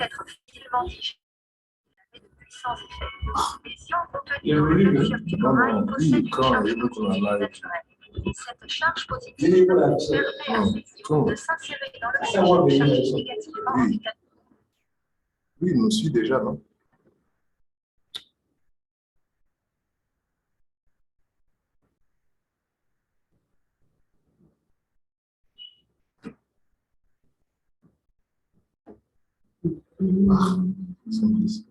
être facilement digéré de puissants effets. Les ions contenus dans le calcium du corail possèdent une charge positive naturelle. Cette charge positive permet à ces ions de s'insérer dans l'oxygène chargé négativement en vitamine. Oui, il nous suit déjà, non? Ah, simplice.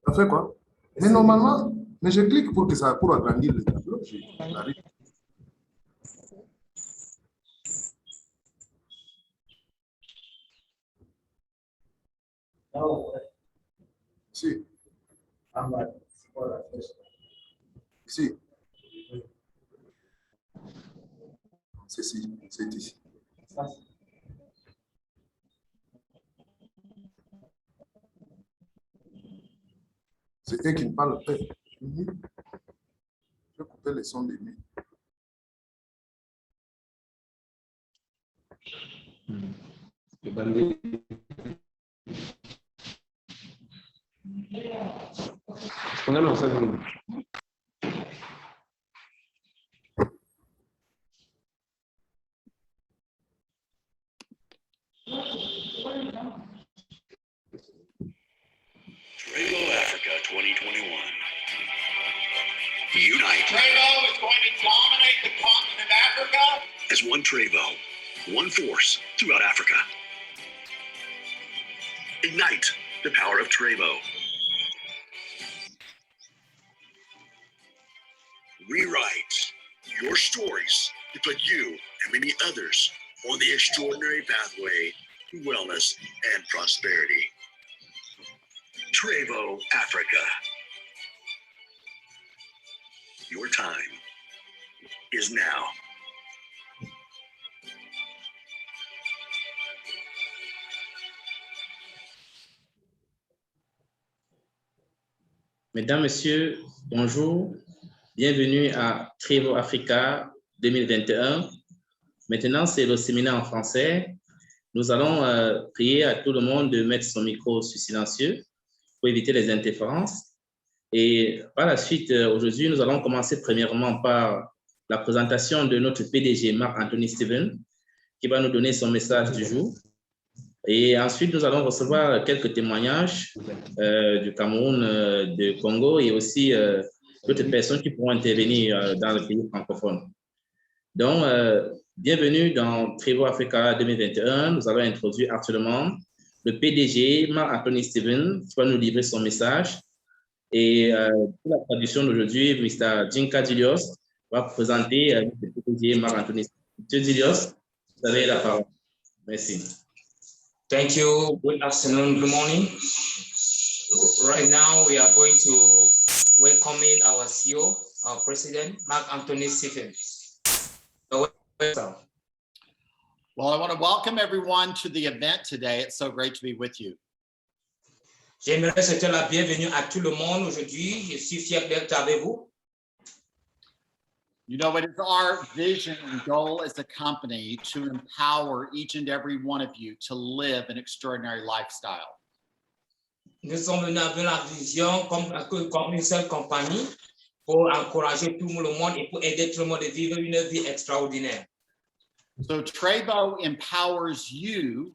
Ça fait quoi? Mais normalement, mais je clique pour que ça pour agrandir le tableau. J'arrive. Si. Ici. C'est ici. C'est ici. C'est eux qui me parlent. Je vais couper les sons des nuits. Travo Africa 2021. Unite. Travo is going to dominate the continent of Africa. As one Travo, one force throughout Africa. Ignite the power of Travo. Rewrite your stories to put you and many others on the extraordinary pathway to wellness and prosperity. Travo Africa. Your time is now. Mesdames, Messieurs, bonjour. Bienvenue à Travo Africa 2021. Maintenant, c'est le séminaire en français. Nous allons prier à tout le monde de mettre son micro sur silencieux pour éviter les interférences. Et par la suite, aujourd'hui, nous allons commencer premièrement par la présentation de notre PDG, Marc-Anthony Steven, qui va nous donner son message du jour. Et ensuite, nous allons recevoir quelques témoignages du Cameroun, du Congo et aussi d'autres personnes qui pourront intervenir dans le pays francophone. Donc, bienvenue dans Travo Africa 2021. Nous allons introduire actuellement le PDG, Marc-Anthony Steven, qui va nous livrer son message. Et pour la traduction d'aujourd'hui, Mr. Jinka Dilios va présenter M. Marc-Anthony. M. Dilios, vous avez la parole. Merci. Thank you. Good afternoon. Good morning. Right now, we are going to welcome our CEO, our President, Marc-Anthony Stephens. Welcome. Well, I want to welcome everyone to the event today. It's so great to be with you. J'aimerais souhaiter la bienvenue à tout le monde aujourd'hui. Je suis fier d'être avec vous. You know, it is our vision and goal as a company to empower each and every one of you to live an extraordinary lifestyle. Nous sommes venus avec la vision comme une seule compagnie pour encourager tout le monde et pour aider tout le monde à vivre une vie extraordinaire. So Trevo empowers you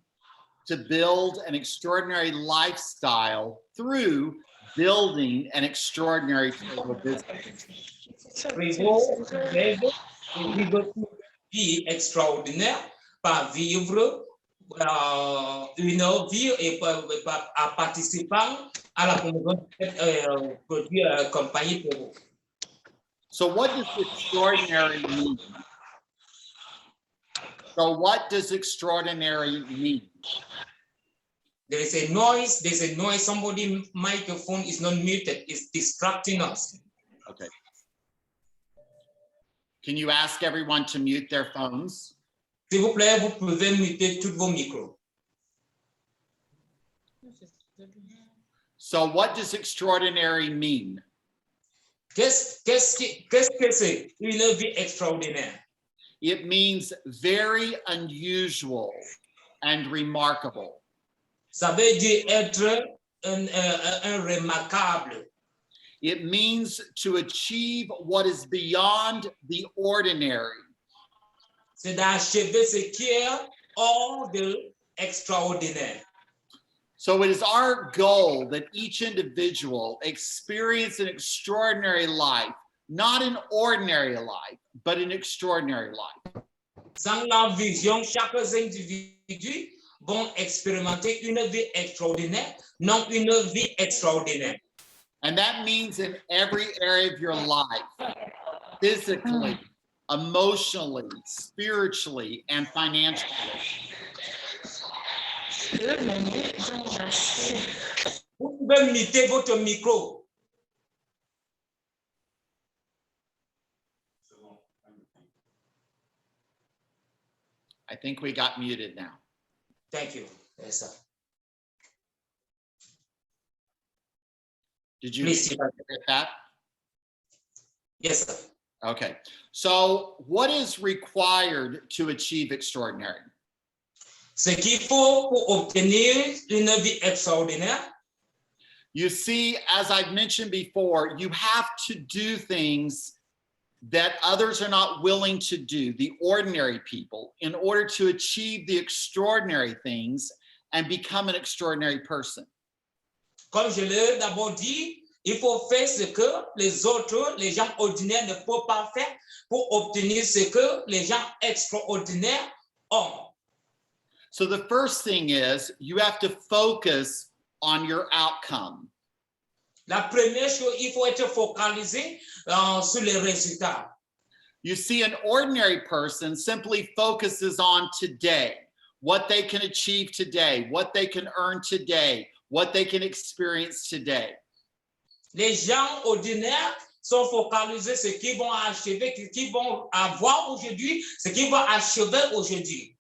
to build an extraordinary lifestyle through building an extraordinary business. Trevo vivre une vie extraordinaire par vivre une vie et en participant à la promotion de produits compagnie pour vous. So what does extraordinary mean? So what does extraordinary mean? There is a noise. There's a noise. Somebody's microphone is not muted. It's distracting us. Okay. Can you ask everyone to mute their phones? S'il vous plaît, vous pouvez muter tous vos micros. So what does extraordinary mean? Qu'est-ce que c'est une vie extraordinaire? It means very unusual and remarkable. Ça veut dire être un remarquable. It means to achieve what is beyond the ordinary. C'est d'achever ce qui est hors de extraordinaire. So it is our goal that each individual experience an extraordinary life, not an ordinary life, but an extraordinary life. Sans la vision, chaque individu vont expérimenter une vie extraordinaire, non une vie extraordinaire. And that means in every area of your life, physically, emotionally, spiritually, and financially. Vous pouvez muter votre micro. I think we got muted now. Thank you. Yes, sir. Did you Please, get that? yes, sir. Okay. So what is required to achieve extraordinary? Ce qu'il faut pour obtenir une vie extraordinaire, You see, as I've mentioned before, you have to do things that others are not willing to do, the ordinary people, in order to achieve the extraordinary things and become an extraordinary person. comme je l'ai d'abord dit, il faut faire ce que les autres, les gens ordinaires ne peuvent pas faire pour obtenir ce que les gens extraordinaires ont. So the first thing is you have to focus on your outcome. La première chose, il faut être focalisé sur les résultats. You see, an ordinary person simply focuses on today, what they can achieve today, what they can earn today, what they can experience today. Les gens ordinaires sont focalisés sur ce qu'ils vont achever, ce qu'ils vont avoir aujourd'hui, ce qu'ils vont achever aujourd'hui.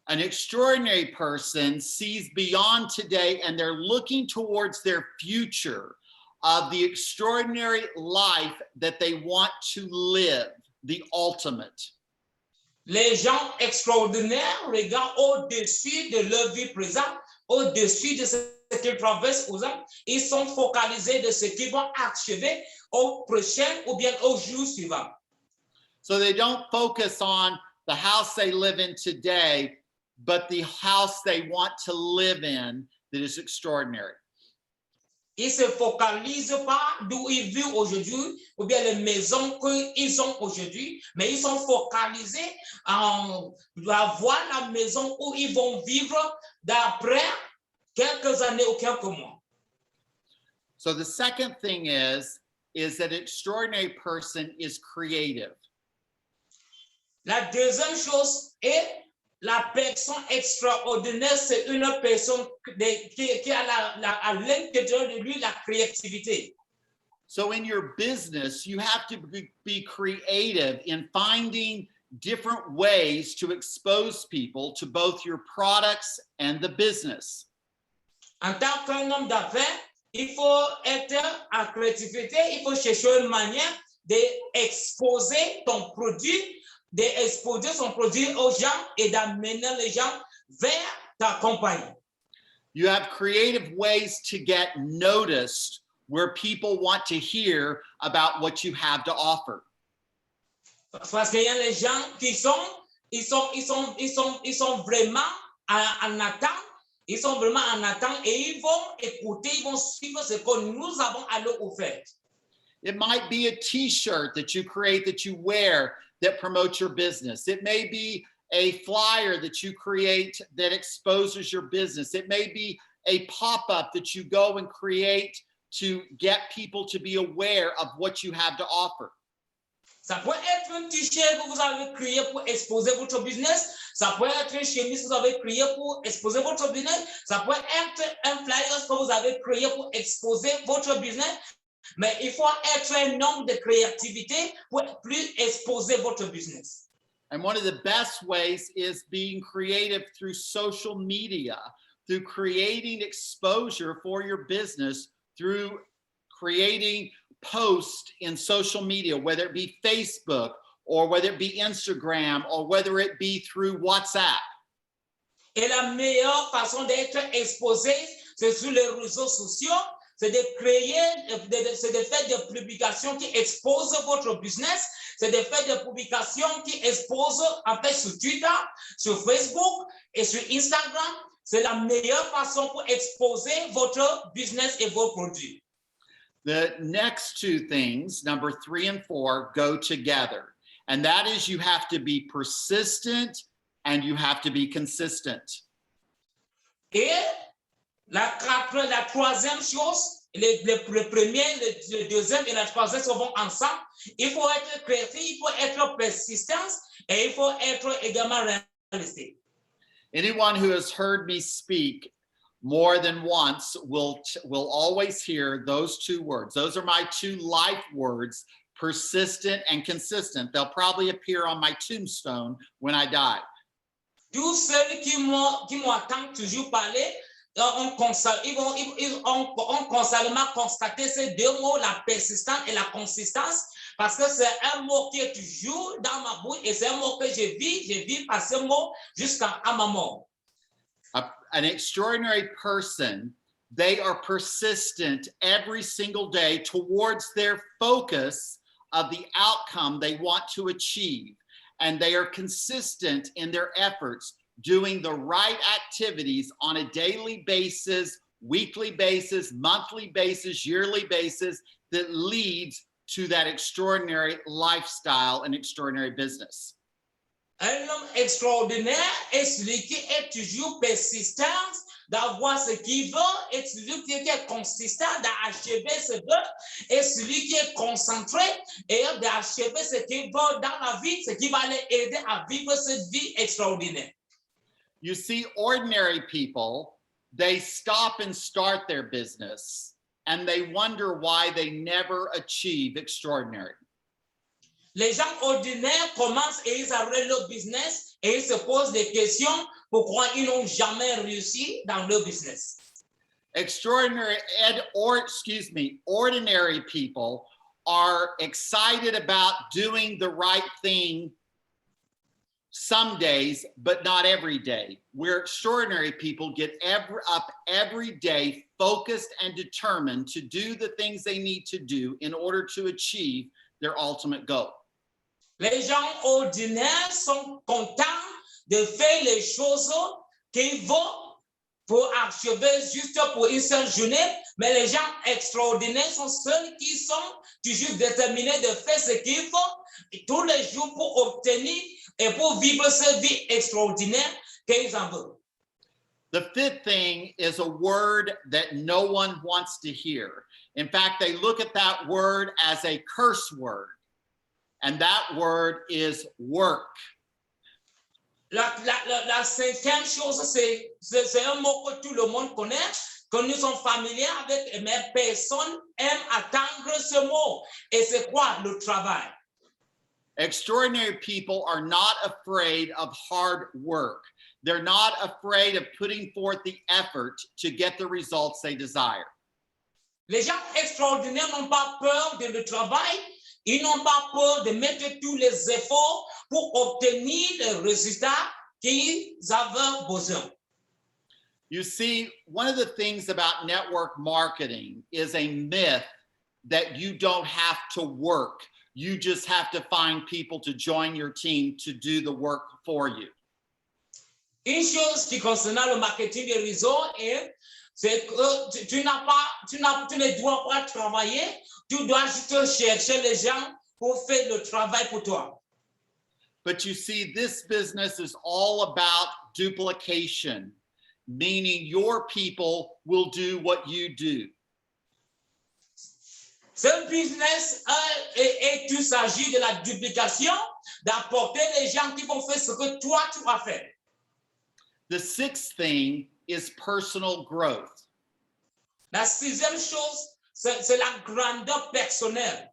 An extraordinary person sees beyond today and they're looking towards their future of the extraordinary life that they want to live, the ultimate. Les gens extraordinaires regardent au-dessus de leur vie présente, au-dessus de ce qu'ils traversent aux hommes. Ils sont focalisés de ce qu'ils vont achever au prochain ou bien au jour suivant. So they don't focus on the house they live in today, but the house they want to live in that is extraordinary. Ils se focalisent pas d'où ils vivent aujourd'hui ou bien les maisons qu'ils ont aujourd'hui, mais ils sont focalisés à avoir la maison où ils vont vivre d'après quelques années ou quelques mois. So the second thing is that an extraordinary person is creative. La deuxième chose est la personne extraordinaire, c'est une personne qui a à l'intérieur de lui la créativité. So in your business, you have to be creative in finding different ways to expose people to both your products and the business. En tant qu'un homme d'affaires, il faut être en créativité, il faut chercher une manière d'exposer ton produit, d'exposer son produit aux gens et d'amener les gens vers ta compagnie. You have creative ways to get noticed where people want to hear about what you have to offer. Parce qu'il y a les gens qui sont vraiment en attente. Ils sont vraiment en attente et ils vont écouter, ils vont suivre ce que nous avons à leur offrir. It might be a t-shirt that you create that you wear that promotes your business. It may be a flyer that you create that exposes your business. It may be a pop-up that you go and create to get people to be aware of what you have to offer. Ça peut être un t-shirt que vous avez créé pour exposer votre business. Ça peut être une chemise que vous avez créé pour exposer votre business. Ça peut être un flyer que vous avez créé pour exposer votre business. Mais il faut être un homme de créativité pour plus exposer votre business. And one of the best ways is being creative through social media, through creating exposure for your business, through creating posts in social media, whether it be Facebook or whether it be Instagram or whether it be through WhatsApp. Et la meilleure façon d'être exposé, c'est sur les réseaux sociaux, c'est de créer, c'est de faire des publications qui exposent votre business, c'est de faire des publications qui exposent en fait sur Twitter, sur Facebook et sur Instagram. C'est la meilleure façon pour exposer votre business et vos produits. The next two things, number 3 and 4, go together. And that is you have to be persistent and you have to be consistent. Et la troisième chose, le premier, le deuxième et la troisième vont ensemble. Il faut être créatif, il faut être persistant et il faut être également réaliste. Anyone who has heard me speak more than once will always hear those two words. Those are my two life words, persistent and consistent. They'll probably appear on my tombstone when I die. Tous ceux qui m'entendent toujours parler, ont constamment constaté ces deux mots, la persistance et la consistance, parce que c'est un mot qui est toujours dans ma bouche et c'est un mot que je vis par ce mot jusqu'à ma mort. An extraordinary person, they are persistent every single day towards their focus of the outcome they want to achieve. And they are consistent in their efforts, doing the right activities on a daily basis, weekly basis, monthly basis, yearly basis that leads to that extraordinary lifestyle and extraordinary business. Un homme extraordinaire est celui qui est toujours persistant d'avoir ce qu'il veut, et celui qui est consistant d'achever ce qu'il veut, et celui qui est concentré et d'achever ce qu'il veut dans la vie, ce qui va l'aider à vivre cette vie extraordinaire. You see, ordinary people, they stop and start their business, and they wonder why they never achieve extraordinary. Les gens ordinaires commencent et ils arrêtent leur business et ils se posent des questions pourquoi ils n'ont jamais réussi dans leur business. Ordinary people are excited about doing the right thing some days, but not every day. Where extraordinary people get up every day focused and determined to do the things they need to do in order to achieve their ultimate goal. Les gens ordinaires sont contents de faire les choses qu'ils vont pour achever juste pour une seule journée, mais les gens extraordinaires sont ceux qui sont toujours déterminés de faire ce qu'il faut tous les jours pour obtenir et pour vivre cette vie extraordinaire qu'ils en veulent. The fifth thing is a word that no one wants to hear. In fact, they look at that word as a curse word, and that word is work. La cinquième chose, c'est un mot que tout le monde connaît, que nous sommes familiers avec, mais personne aime attendre ce mot. Et c'est quoi le travail? Extraordinary people are not afraid of hard work. They're not afraid of putting forth the effort to get the results they desire. Les gens extraordinaires n'ont pas peur de le travail, ils n'ont pas peur de mettre tous les efforts pour obtenir les résultats qu'ils avaient besoin. You see, one of the things about network marketing is a myth that you don't have to work. You just have to find people to join your team to do the work for you. Une chose qui concerne le marketing des réseaux, c'est que tu ne dois pas travailler, tu dois juste chercher les gens pour faire le travail pour toi. But you see, this business is all about duplication, meaning your people will do what you do. Ce business, et tout s'agit de la duplication, d'apporter les gens qui vont faire ce que toi tu vas faire. The sixth thing is personal growth. La sixième chose, c'est la grandeur personnelle.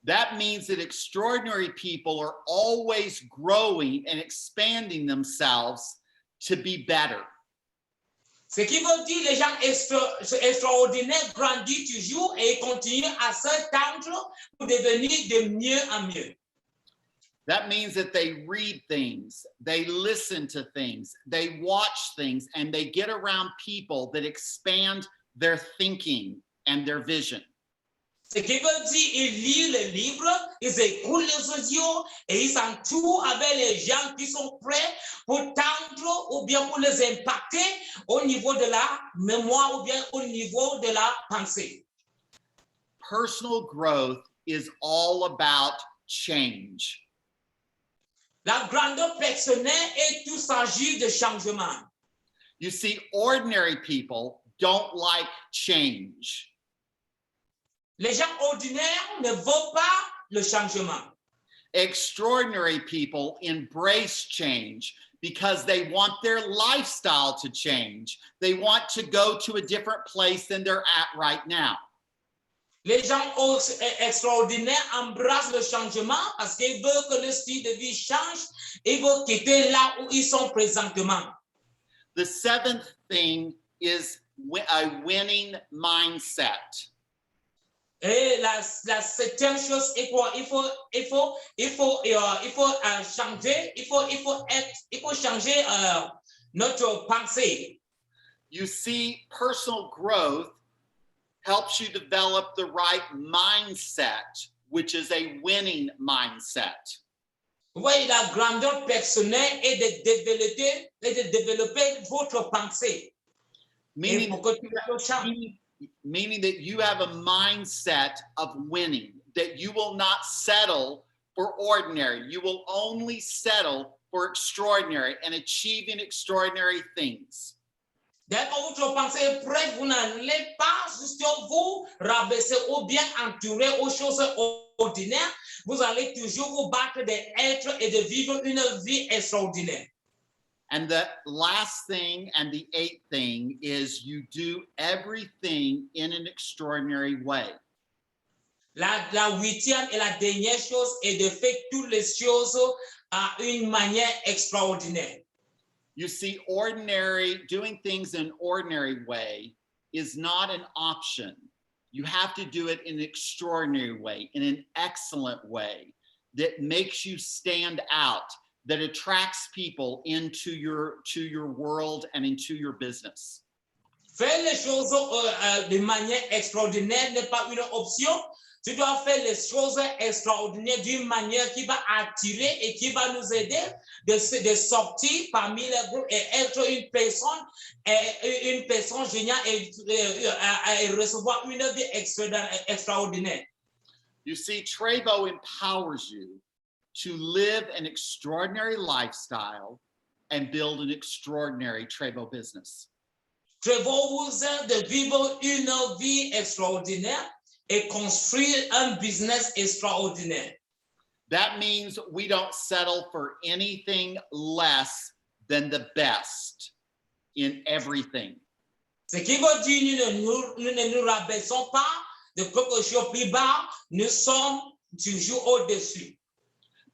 That means that extraordinary people are always growing and expanding themselves to be better. Ce qui veut dire les gens extraordinaires grandissent toujours et continuent à s'étendre pour devenir de mieux en mieux. That means that they read things, they listen to things, they watch things, and they get around people that expand their thinking and their vision. Ce qui veut dire ils lisent les livres, ils écoutent les audios et ils s'entourent avec les gens qui sont prêts pour tendre ou bien pour les impacter au niveau de la mémoire ou bien au niveau de la pensée. Personal growth is all about change. La grandeur personnelle est tout s'agit de changement. You see, ordinary people don't like change. Les gens ordinaires ne veulent pas le changement. Extraordinary people embrace change because they want their lifestyle to change. They want to go to a different place than they're at right now. Les gens extraordinaires embrassent le changement parce qu'ils veulent que le style de vie change. Ils veulent quitter là où ils sont présentement. The seventh thing is a winning mindset. Et la septième chose est quoi? Il faut changer. Il faut changer notre pensée. You see, personal growth helps you develop the right mindset, which is a winning mindset. Oui, la grandeur personnelle est de développer votre pensée. Meaning that you have a mindset of winning, that you will not settle for ordinary. You will only settle for extraordinary and achieving extraordinary things. Dès que votre pensée est prête, vous n'allez pas juste vous rabaisser ou bien entourer aux choses ordinaires. Vous allez toujours vous battre d'être et de vivre une vie extraordinaire. And the last thing and the eighth thing is you do everything in an extraordinary way. La huitième et la dernière chose est de faire toutes les choses à une manière extraordinaire. You see, doing things in an ordinary way is not an option. You have to do it in an extraordinary way, in an excellent way that makes you stand out, that attracts people into your world and into your business. Faire les choses de manière extraordinaire n'est pas une option. Tu dois faire les choses extraordinaires d'une manière qui va attirer et qui va nous aider de sortir parmi les groupes et être une personne géniale et recevoir une vie extraordinaire. You see, Trevo empowers you to live an extraordinary lifestyle and build an extraordinary Trevo business. Trevor vous aide de vivre une vie extraordinaire et construire un business extraordinaire. That means we don't settle for anything less than the best in everything. Ce qui veut dire nous ne nous rabaissons pas de quelque chose plus bas, nous sommes toujours au-dessus.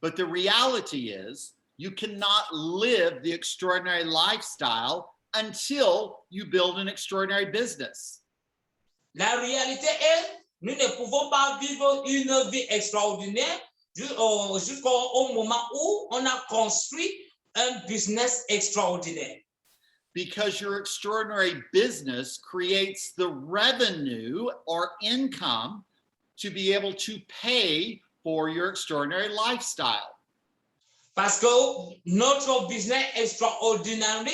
But the reality is, you cannot live the extraordinary lifestyle until you build an extraordinary business. La réalité est, nous ne pouvons pas vivre une vie extraordinaire jusqu'au moment où on a construit un business extraordinaire. Because your extraordinary business creates the revenue or income to be able to pay for your extraordinary lifestyle. Parce que notre business extraordinaire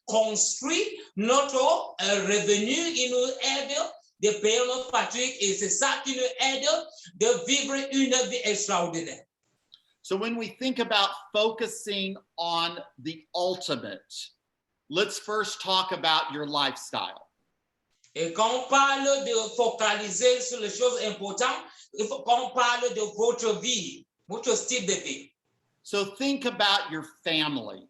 construit notre revenu qui nous aide de payer notre facture et c'est ça qui nous aide de vivre une vie extraordinaire. So when we think about focusing on the ultimate, let's first talk about your lifestyle. Et quand on parle de focaliser sur les choses importantes, quand on parle de votre vie, votre style de vie. So think about your family.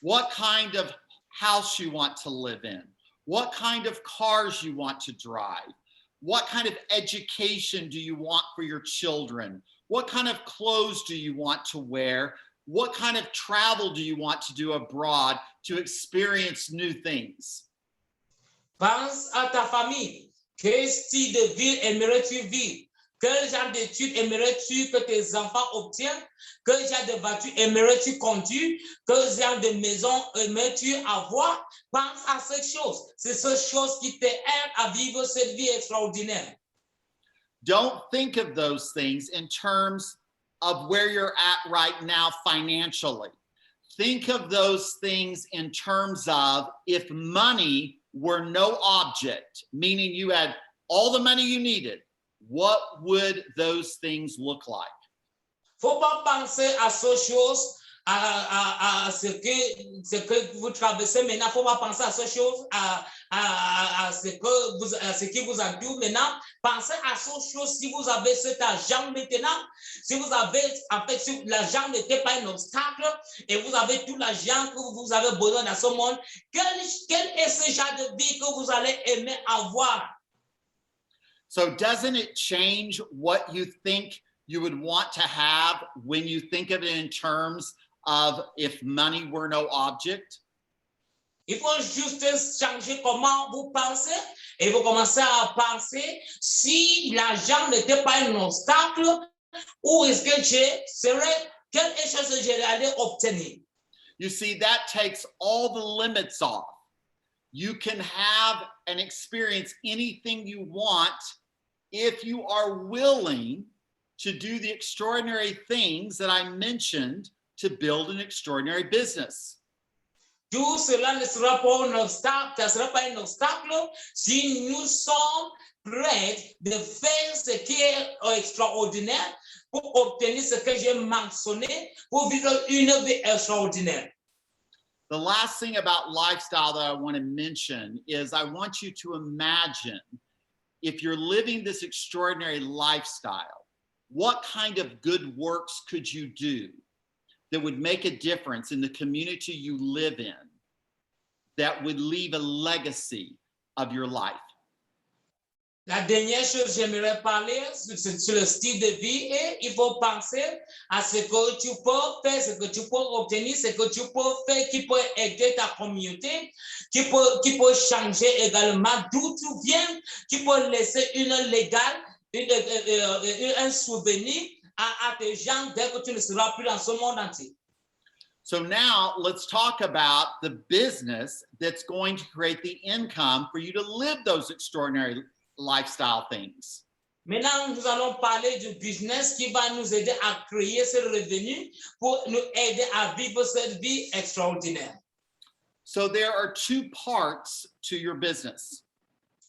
What kind of house you want to live in? What kind of cars you want to drive? What kind of education do you want for your children? What kind of clothes do you want to wear? What kind of travel do you want to do abroad to experience new things? Pense à ta famille. Quel style de vie aimerais-tu vivre? Quel genre d'études aimerais-tu que tes enfants obtiennent? Quel genre de voiture aimerais-tu conduire? Quel genre de maison aimerais-tu avoir? Pense à ces choses. C'est ces choses qui t'aident à vivre cette vie extraordinaire. Don't think of those things in terms of where you're at right now financially. Think of those things in terms of if money were no object, meaning you had all the money you needed, what would those things look like? Faut pas penser à ces choses, à ce que vous traversez maintenant. Faut pas penser à ces choses, à ce qui vous entoure maintenant. Pensez à ces choses si vous avez cet argent maintenant. Si vous avez, en fait, si l'argent n'était pas un obstacle et vous avez tout l'argent que vous avez besoin dans ce monde, quel est ce genre de vie que vous allez aimer avoir? So doesn't it change what you think you would want to have when you think of it in terms of if money were no object? Il faut juste changer comment vous pensez et vous commencez à penser si l'argent n'était pas un obstacle, où est-ce que quelle est chose que j'allais obtenir? You see, that takes all the limits off. You can have and experience anything you want if you are willing to do the extraordinary things that I mentioned to build an extraordinary business. Tout cela ne sera pas un obstacle, ça ne sera pas un obstacle si nous sommes prêts de faire ce qui est extraordinaire pour obtenir ce que j'ai mentionné, pour vivre une vie extraordinaire. The last thing about lifestyle that I want to mention is I want you to imagine if you're living this extraordinary lifestyle, what kind of good works could you do that would make a difference in the community you live in, that would leave a legacy of your life? La dernière chose que j'aimerais parler sur le style de vie et il faut penser à ce que tu peux faire, ce que tu peux obtenir, ce que tu peux faire qui peut aider ta communauté, qui peut changer également d'où tu viens, qui peut laisser un souvenir à tes gens dès que tu ne seras plus dans ce monde entier. So now let's talk about the business that's going to create the income for you to live those extraordinary lifestyle things. Maintenant, nous allons parler du business qui va nous aider à créer ce revenu pour nous aider à vivre cette vie extraordinaire. So there are two parts to your business.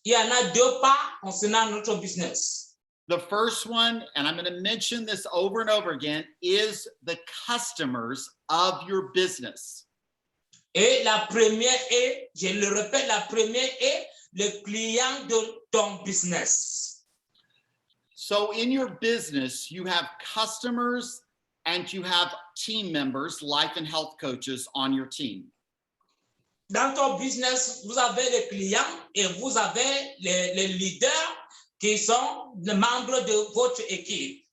Il y en a deux parts concernant notre business. The first one, and I'm going to mention this over and over again, is the customers of your business. Et la première est, je le répète, la première est le client de ton business. So in your business, you have customers and you have team members, life and health coaches on your team. Dans ton business, vous avez les clients et vous avez les leaders qui sont les membres de votre équipe.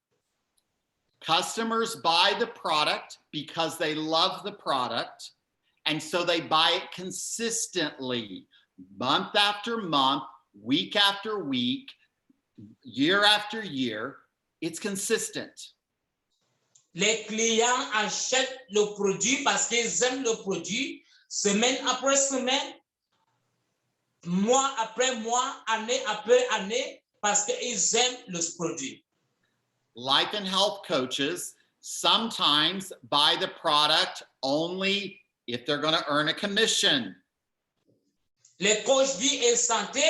Customers buy the product because they love the product, and so they buy it consistently, month after month, week after week, year after year. It's consistent. Les clients achètent le produit parce qu'ils aiment le produit, semaine après semaine, mois après mois, année après année, parce qu'ils aiment le produit. Life and health coaches sometimes buy the product only if they're going to earn a commission. Les coachs vie et santé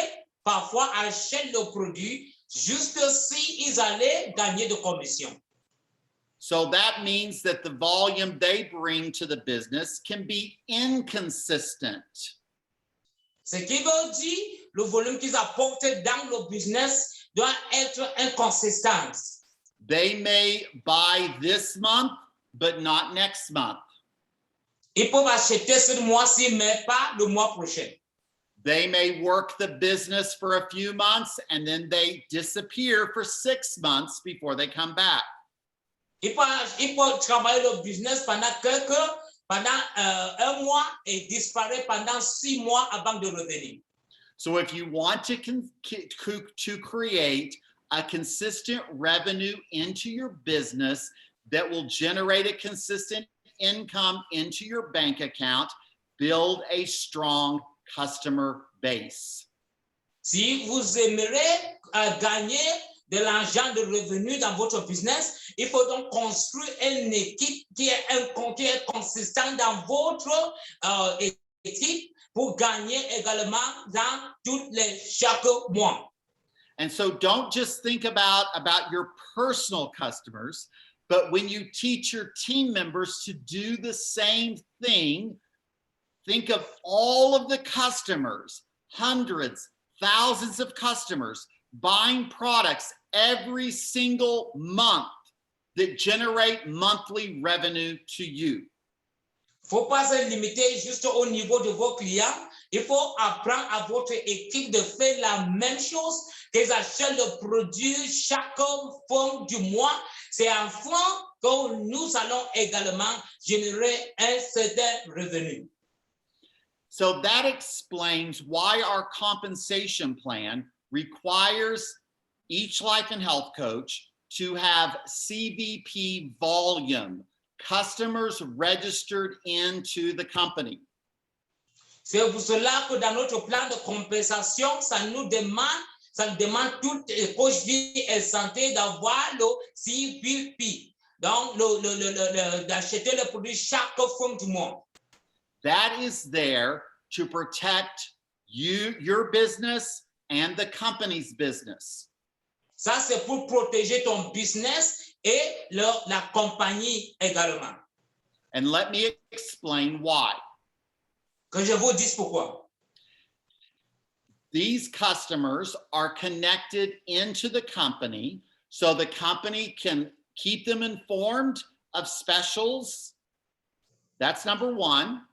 parfois achètent le produit juste si ils allaient gagner de commission. So that means that the volume they bring to the business can be inconsistent. Ce qui veut dire le volume qu'ils apportent dans le business doit être inconsistant. They may buy this month, but not next month. Ils peuvent acheter ce mois-ci, mais pas le mois prochain. They may work the business for a few months and then they disappear for 6 months before they come back. Ils peuvent travailler le business pendant un mois et disparaître pendant 6 mois avant de revenir. So if you want to create a consistent revenue into your business that will generate a consistent income into your bank account, build a strong customer base. Si vous aimeriez gagner de l'argent de revenus dans votre business, il faut donc construire une équipe qui est consistante dans votre équipe pour gagner également dans chaque mois. And so don't just think about your personal customers, but when you teach your team members to do the same thing, think of all of the customers, hundreds, thousands of customers buying products every single month that generate monthly revenue to you. Faut pas se limiter juste au niveau de vos clients. Il faut apprendre à votre équipe de faire la même chose, qu'ils achètent le produit chaque fin du mois. C'est enfin que nous allons également générer un certain revenu. So that explains why our compensation plan requires each life and health coach to have CVP volume, customers registered into the company. C'est pour cela que dans notre plan de compensation, ça demande toutes les coachs vie et santé d'avoir le CVP, donc d'acheter le produit chaque fin du mois. That is there to protect you, your business, and the company's business. Ça, c'est pour protéger ton business et la compagnie également. And let me explain why. Que je vous dise pourquoi. These customers are connected into the company, so the company can keep them informed of specials. That's number one.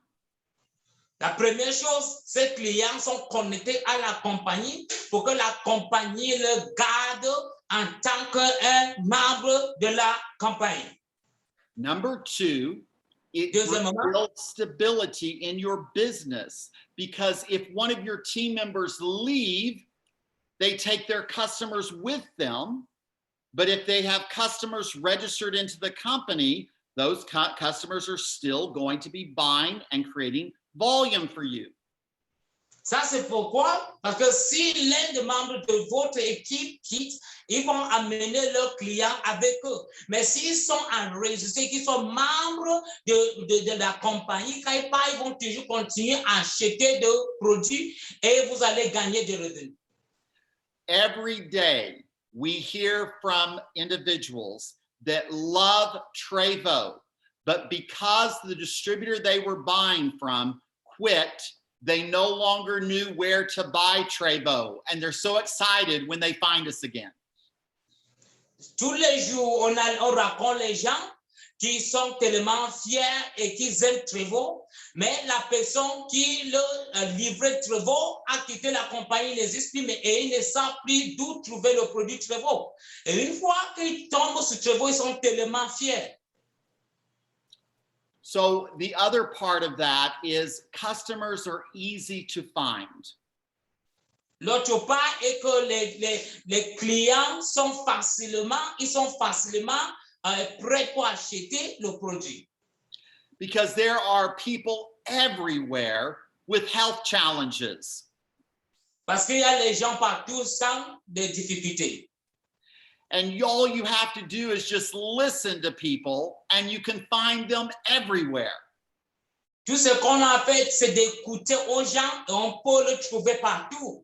La première chose, ces clients sont connectés à la compagnie pour que la compagnie le garde en tant qu'un membre de la compagnie. Number two, it builds stability in your business, because if one of your team members leave, they take their customers with them. But if they have customers registered into the company, those customers are still going to be buying and creating volume for you. Ça, c'est pourquoi, parce que si l'un des membres de votre équipe quitte, ils vont amener leurs clients avec eux. Mais s'ils sont enregistrés, qu'ils sont membres de la compagnie, quand ils partent, ils vont toujours continuer à acheter des produits et vous allez gagner des revenus. Every day, we hear from individuals that love Trevo, but because the distributor they were buying from quit, they no longer knew where to buy Trevo, and they're so excited when they find us again. Tous les jours, on raconte les gens qui sont tellement fiers et qui aiment Trevo, mais la personne qui le livrait Trevo a quitté la compagnie, il n'existe plus, et il ne sait plus d'où trouver le produit Trevo. Et une fois qu'ils tombent sur Trevo, ils sont tellement fiers. So the other part of that is customers are easy to find. L'autre part est que les clients sont facilement prêts pour acheter le produit. Because there are people everywhere with health challenges. Parce qu'il y a les gens partout sans des difficultés. And all you have to do is just listen to people and you can find them everywhere. Tout ce qu'on a fait, c'est d'écouter aux gens et on peut le trouver partout.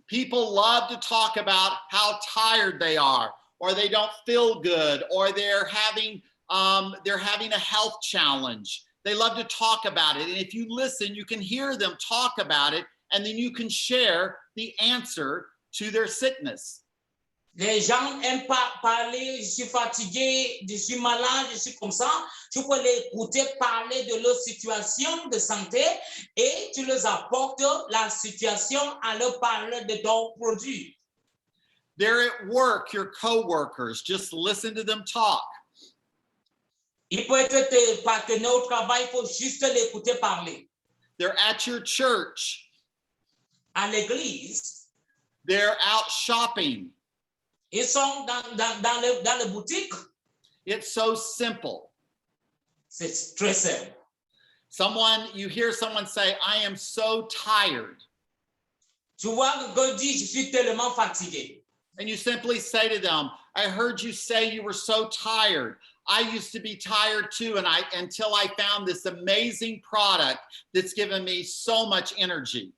People love to talk about how tired they are, or they don't feel good, or they're having a health challenge. They love to talk about it. And if you listen, you can hear them talk about it, and then you can share the answer to their sickness. Les gens aiment pas parler, je suis fatigué, je suis malade, je suis comme ça. Tu peux les écouter parler de leur situation de santé et tu leur apportes la situation à leur parler de ton produit. They're at work, your coworkers, just listen to them talk. Il peut être tes partenaires au travail, il faut juste l'écouter parler. They're at your church. À l'église, They're out shopping. ils sont dans les boutiques. It's so simple. C'est très simple. You hear someone say, I am so tired. Tu vois, God dit, je suis tellement fatigué. And you simply say to them, I heard you say you were so tired. I used to be tired too, until I found this amazing product that's given me so much energy.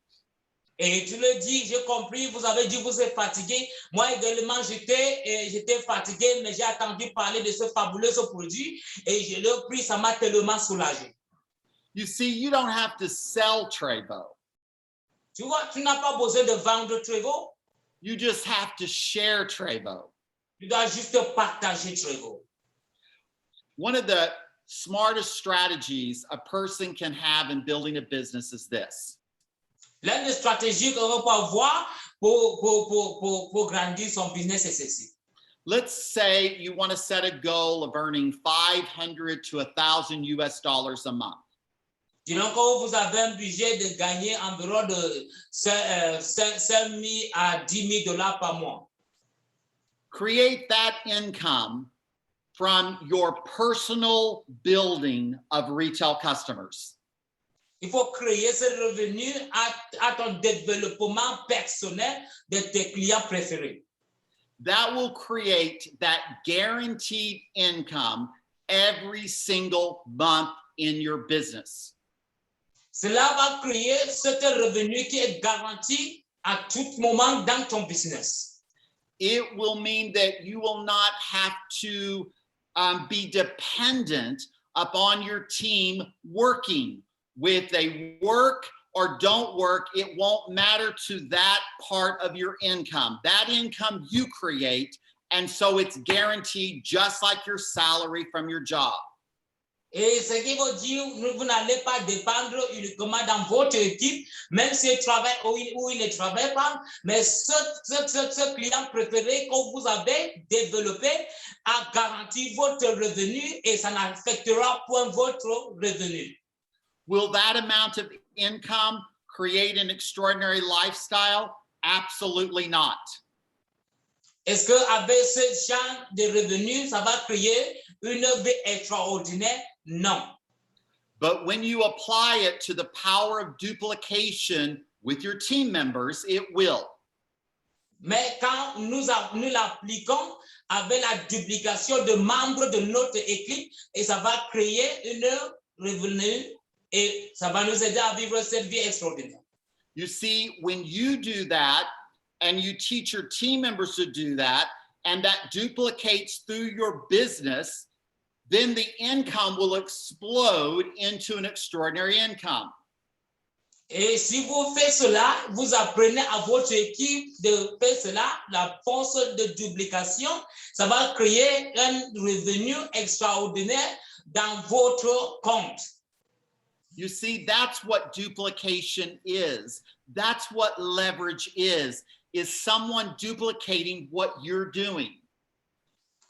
Et tu le dis, j'ai compris, vous avez dit vous êtes fatigué. Moi également, j'étais fatigué, mais j'ai entendu parler de ce fabuleux produit et je l'ai pris, ça m'a tellement soulagé. You see, you don't have to sell Trevo. Tu vois, tu n'as pas besoin de vendre Trevo. You just have to share Trevo. Tu dois juste partager Trevo. One of the smartest strategies a person can have in building a business is this. L'une des stratégies qu'on peut avoir pour grandir son business, c'est ceci. Let's say you want to set a goal of earning $500 to $1,000 US a month. Disons que vous avez un budget de gagner environ de 5 000 à 10 000 $ par mois. Create that income from your personal building of retail customers. Il faut créer ce revenu à ton développement personnel de tes clients préférés. That will create that guaranteed income every single month in your business. Cela va créer ce revenu qui est garanti à tout moment dans ton business. It will mean that you will not have to be dependent upon your team working. With they work or don't work, it won't matter to that part of your income. That income you create, and so it's guaranteed just like your salary from your job. Et ce qui veut dire, vous n'allez pas dépendre uniquement dans votre équipe, même s'il travaille ou il ne travaille pas, mais ce client préféré que vous avez développé a garanti votre revenu et ça n'affectera point votre revenu. Will that amount of income create an extraordinary lifestyle? Absolutely not. Est-ce qu'avec ce genre de revenus, ça va créer une vie extraordinaire? Non. But when you apply it to the power of duplication with your team members, it will. Mais quand nous l'appliquons avec la duplication de membres de notre équipe, et ça va créer une revenu et ça va nous aider à vivre cette vie extraordinaire. You see, when you do that, and you teach your team members to do that, and that duplicates through your business, then the income will explode into an extraordinary income. Et si vous faites cela, vous apprenez à votre équipe de faire cela, la force de duplication, ça va créer un revenu extraordinaire dans votre compte. You see, that's what duplication is. That's what leverage is someone duplicating what you're doing.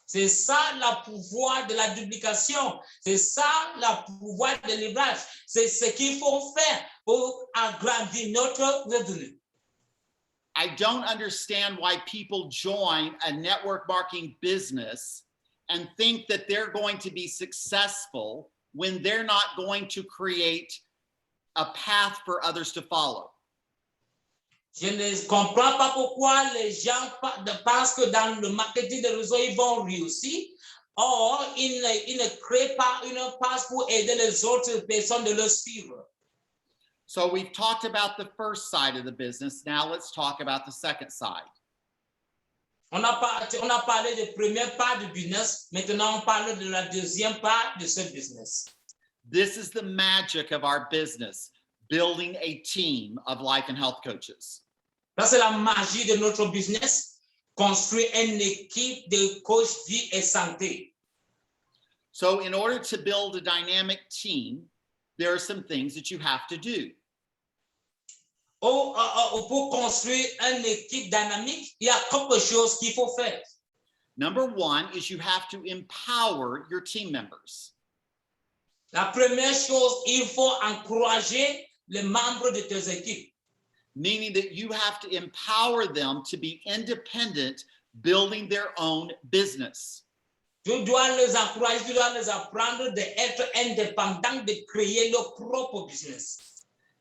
C'est ça le pouvoir de la duplication. C'est ça le pouvoir de leverage. C'est ce qu'il faut faire pour agrandir notre revenu. I don't understand why people join a network marketing business and think that they're going to be successful when they're not going to create a path for others to follow. Je ne comprends pas pourquoi les gens pensent que dans le marketing de réseau, ils vont réussir. Or, ils ne créent pas une passe pour aider les autres personnes de le suivre. So we've talked about the first side of the business. Now let's talk about the second side. On a parlé de première part du business. Maintenant, on parle de la deuxième part de ce business. This is the magic of our business, building a team of life and health coaches. Ça, c'est la magie de notre business, construire une équipe de coachs vie et santé. So in order to build a dynamic team, there are some things that you have to do. Pour construire une équipe dynamique, il y a quelque chose qu'il faut faire. Number one is you have to empower your team members. La première chose, il faut encourager les membres de tes équipes. Meaning that you have to empower them to be independent, building their own business. Tu dois les encourager, tu dois les apprendre d'être indépendants, de créer leur propre business.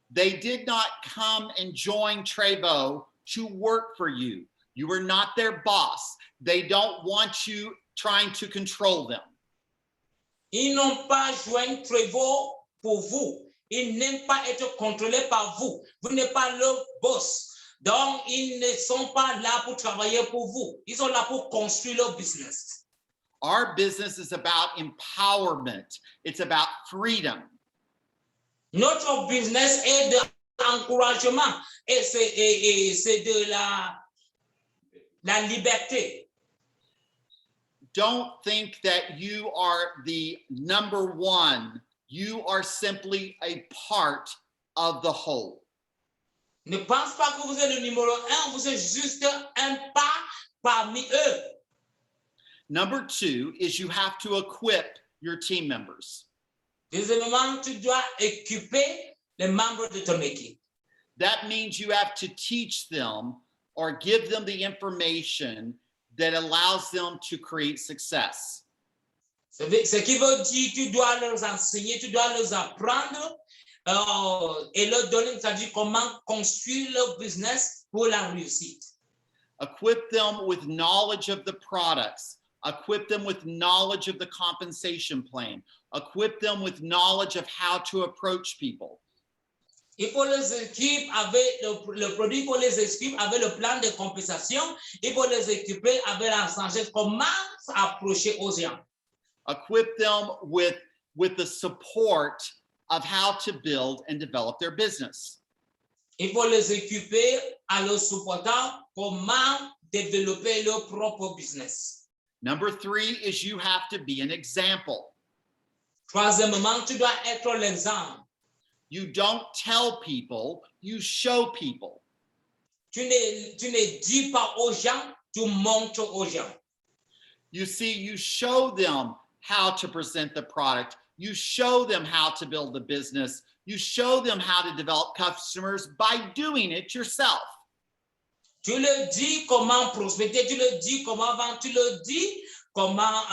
They did not come and join Trevo to work for you. You were not their boss. They don't want you trying to control them. Ils n'ont pas joint Trevo pour vous. Ils n'aiment pas être contrôlés par vous. Vous n'êtes pas leur boss. Donc, ils ne sont pas là pour travailler pour vous. Ils sont là pour construire leur business. Our business is about empowerment. It's about freedom. Notre business est d'encouragement et c'est de la liberté. Don't think that you are the number one. You are simply a part of the whole. Ne pense pas que vous êtes le numéro un, vous êtes juste un pas parmi eux. Number two is you have to equip your team members. Deuxièmement, tu dois équiper les membres de ton équipe. That means you have to teach them or give them the information that allows them to create success. Ce qui veut dire tu dois leur enseigner, tu dois leur apprendre et leur donner, c'est-à-dire comment construire leur business pour la réussite. Equip them with knowledge of the products. Equip them with knowledge of the compensation plan. Equip them with knowledge of how to approach people. Il faut les équiper avec le produit, il faut les équiper avec le plan de compensation, il faut les équiper avec l'enseignement comment approcher aux gens. Equip them with the support of how to build and develop their business. Il faut les équiper à leur supportant comment développer leur propre business. Number three is you have to be an example. Troisièmement, tu dois être l'exemple. You don't tell people, you show people. Tu ne dis pas aux gens, tu montres aux gens. You see, you show them how to present the product. You show them how to build the business. You show them how to develop customers by doing it yourself. Tu leur dis comment prospecter, tu leur dis comment vendre, tu leur dis comment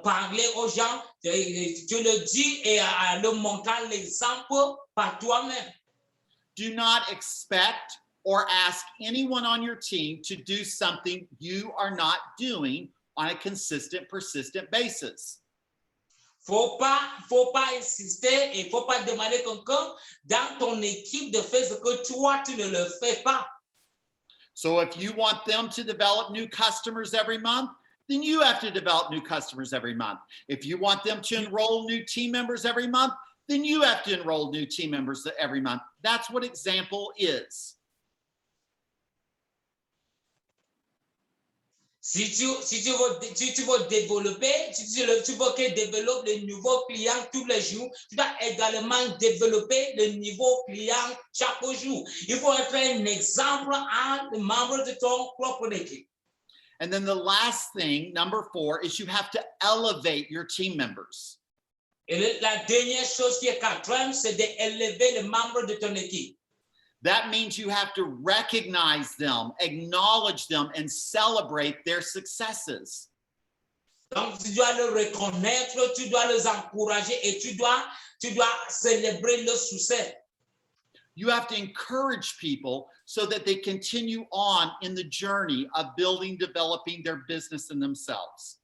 parler aux gens, tu leur dis et leur montrer l'exemple par toi-même. Do not expect or ask anyone on your team to do something you are not doing on a consistent, persistent basis. Faut pas insister et faut pas demander quelqu'un dans ton équipe de faire ce que toi tu ne le fais pas. So if you want them to develop new customers every month, then you have to develop new customers every month. If you want them to enroll new team members every month, then you have to enroll new team members every month. That's what example is. Si tu veux développer, si tu veux que développe les nouveaux clients tous les jours, tu dois également développer le niveau client chaque jour. Il faut être un exemple à un membre de ton propre équipe. And then the last thing, number 4, is you have to elevate your team members. Et la dernière chose qui est quatrième, c'est d'élever les membres de ton équipe. That means you have to recognize them, acknowledge them, and celebrate their successes. Donc, tu dois le reconnaître, tu dois les encourager et tu dois célébrer le succès. You have to encourage people so that they continue on in the journey of building, developing their business and themselves.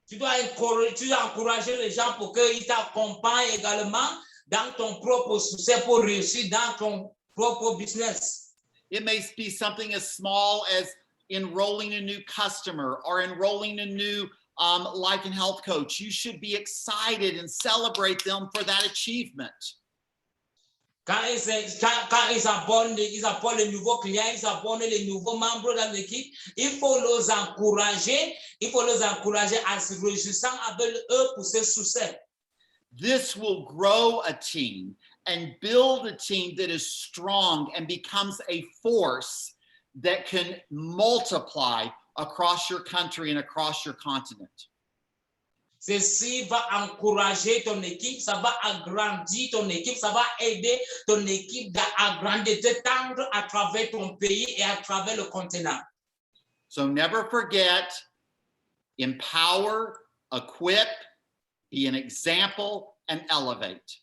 Tu dois encourager les gens pour qu'ils t'accompagnent également dans ton propre succès pour réussir dans ton propre business. It may be something as small as enrolling a new customer or enrolling a new life and health coach. You should be excited and celebrate them for that achievement. Quand ils abonnent les nouveaux clients, ils abonnent les nouveaux membres dans l'équipe, il faut les encourager à se réjouir avec eux pour ce succès. This will grow a team and build a team that is strong and becomes a force that can multiply across your country and across your continent. Ceci va encourager ton équipe, ça va agrandir ton équipe, ça va aider ton équipe à grandir, t'étendre à travers ton pays et à travers le continent. So never forget, empower, equip, be an example, and elevate.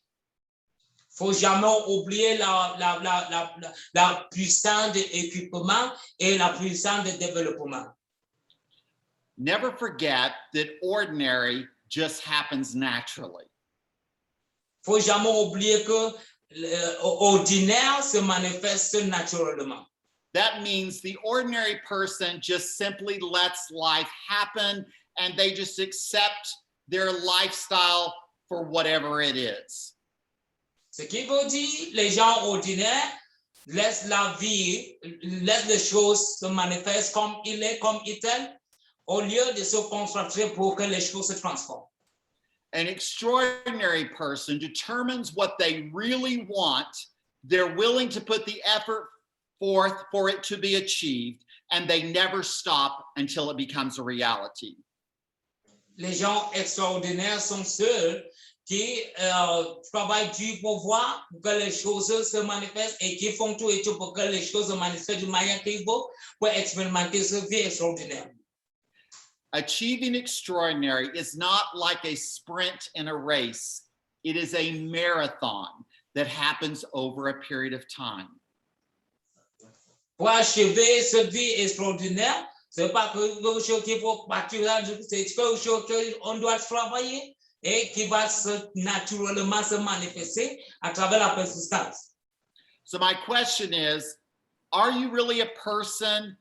Faut jamais oublier la puissance de l'équipement et la puissance de développement. Never forget that ordinary just happens naturally. Faut jamais oublier que l'ordinaire se manifeste naturellement. That means the ordinary person just simply lets life happen and they just accept their lifestyle for whatever it is. Ce qui veut dire, les gens ordinaires laissent la vie, laissent les choses se manifestent comme il est, comme il est, au lieu de se concentrer pour que les choses se transforment. An extraordinary person determines what they really want. They're willing to put the effort forth for it to be achieved, and they never stop until it becomes a reality. Les gens extraordinaires sont ceux qui travaillent dur pour voir que les choses se manifestent et qui font tout et tout pour que les choses se manifestent de manière qu'il faut pour expérimenter cette vie extraordinaire. Achieving extraordinary is not like a sprint in a race. It is a marathon that happens over a period of time. Pour achever cette vie extraordinaire, c'est pas quelque chose qu'il faut partir, c'est quelque chose qu'on doit travailler et qui va naturellement se manifester à travers la persistance. So my question is, are you really a person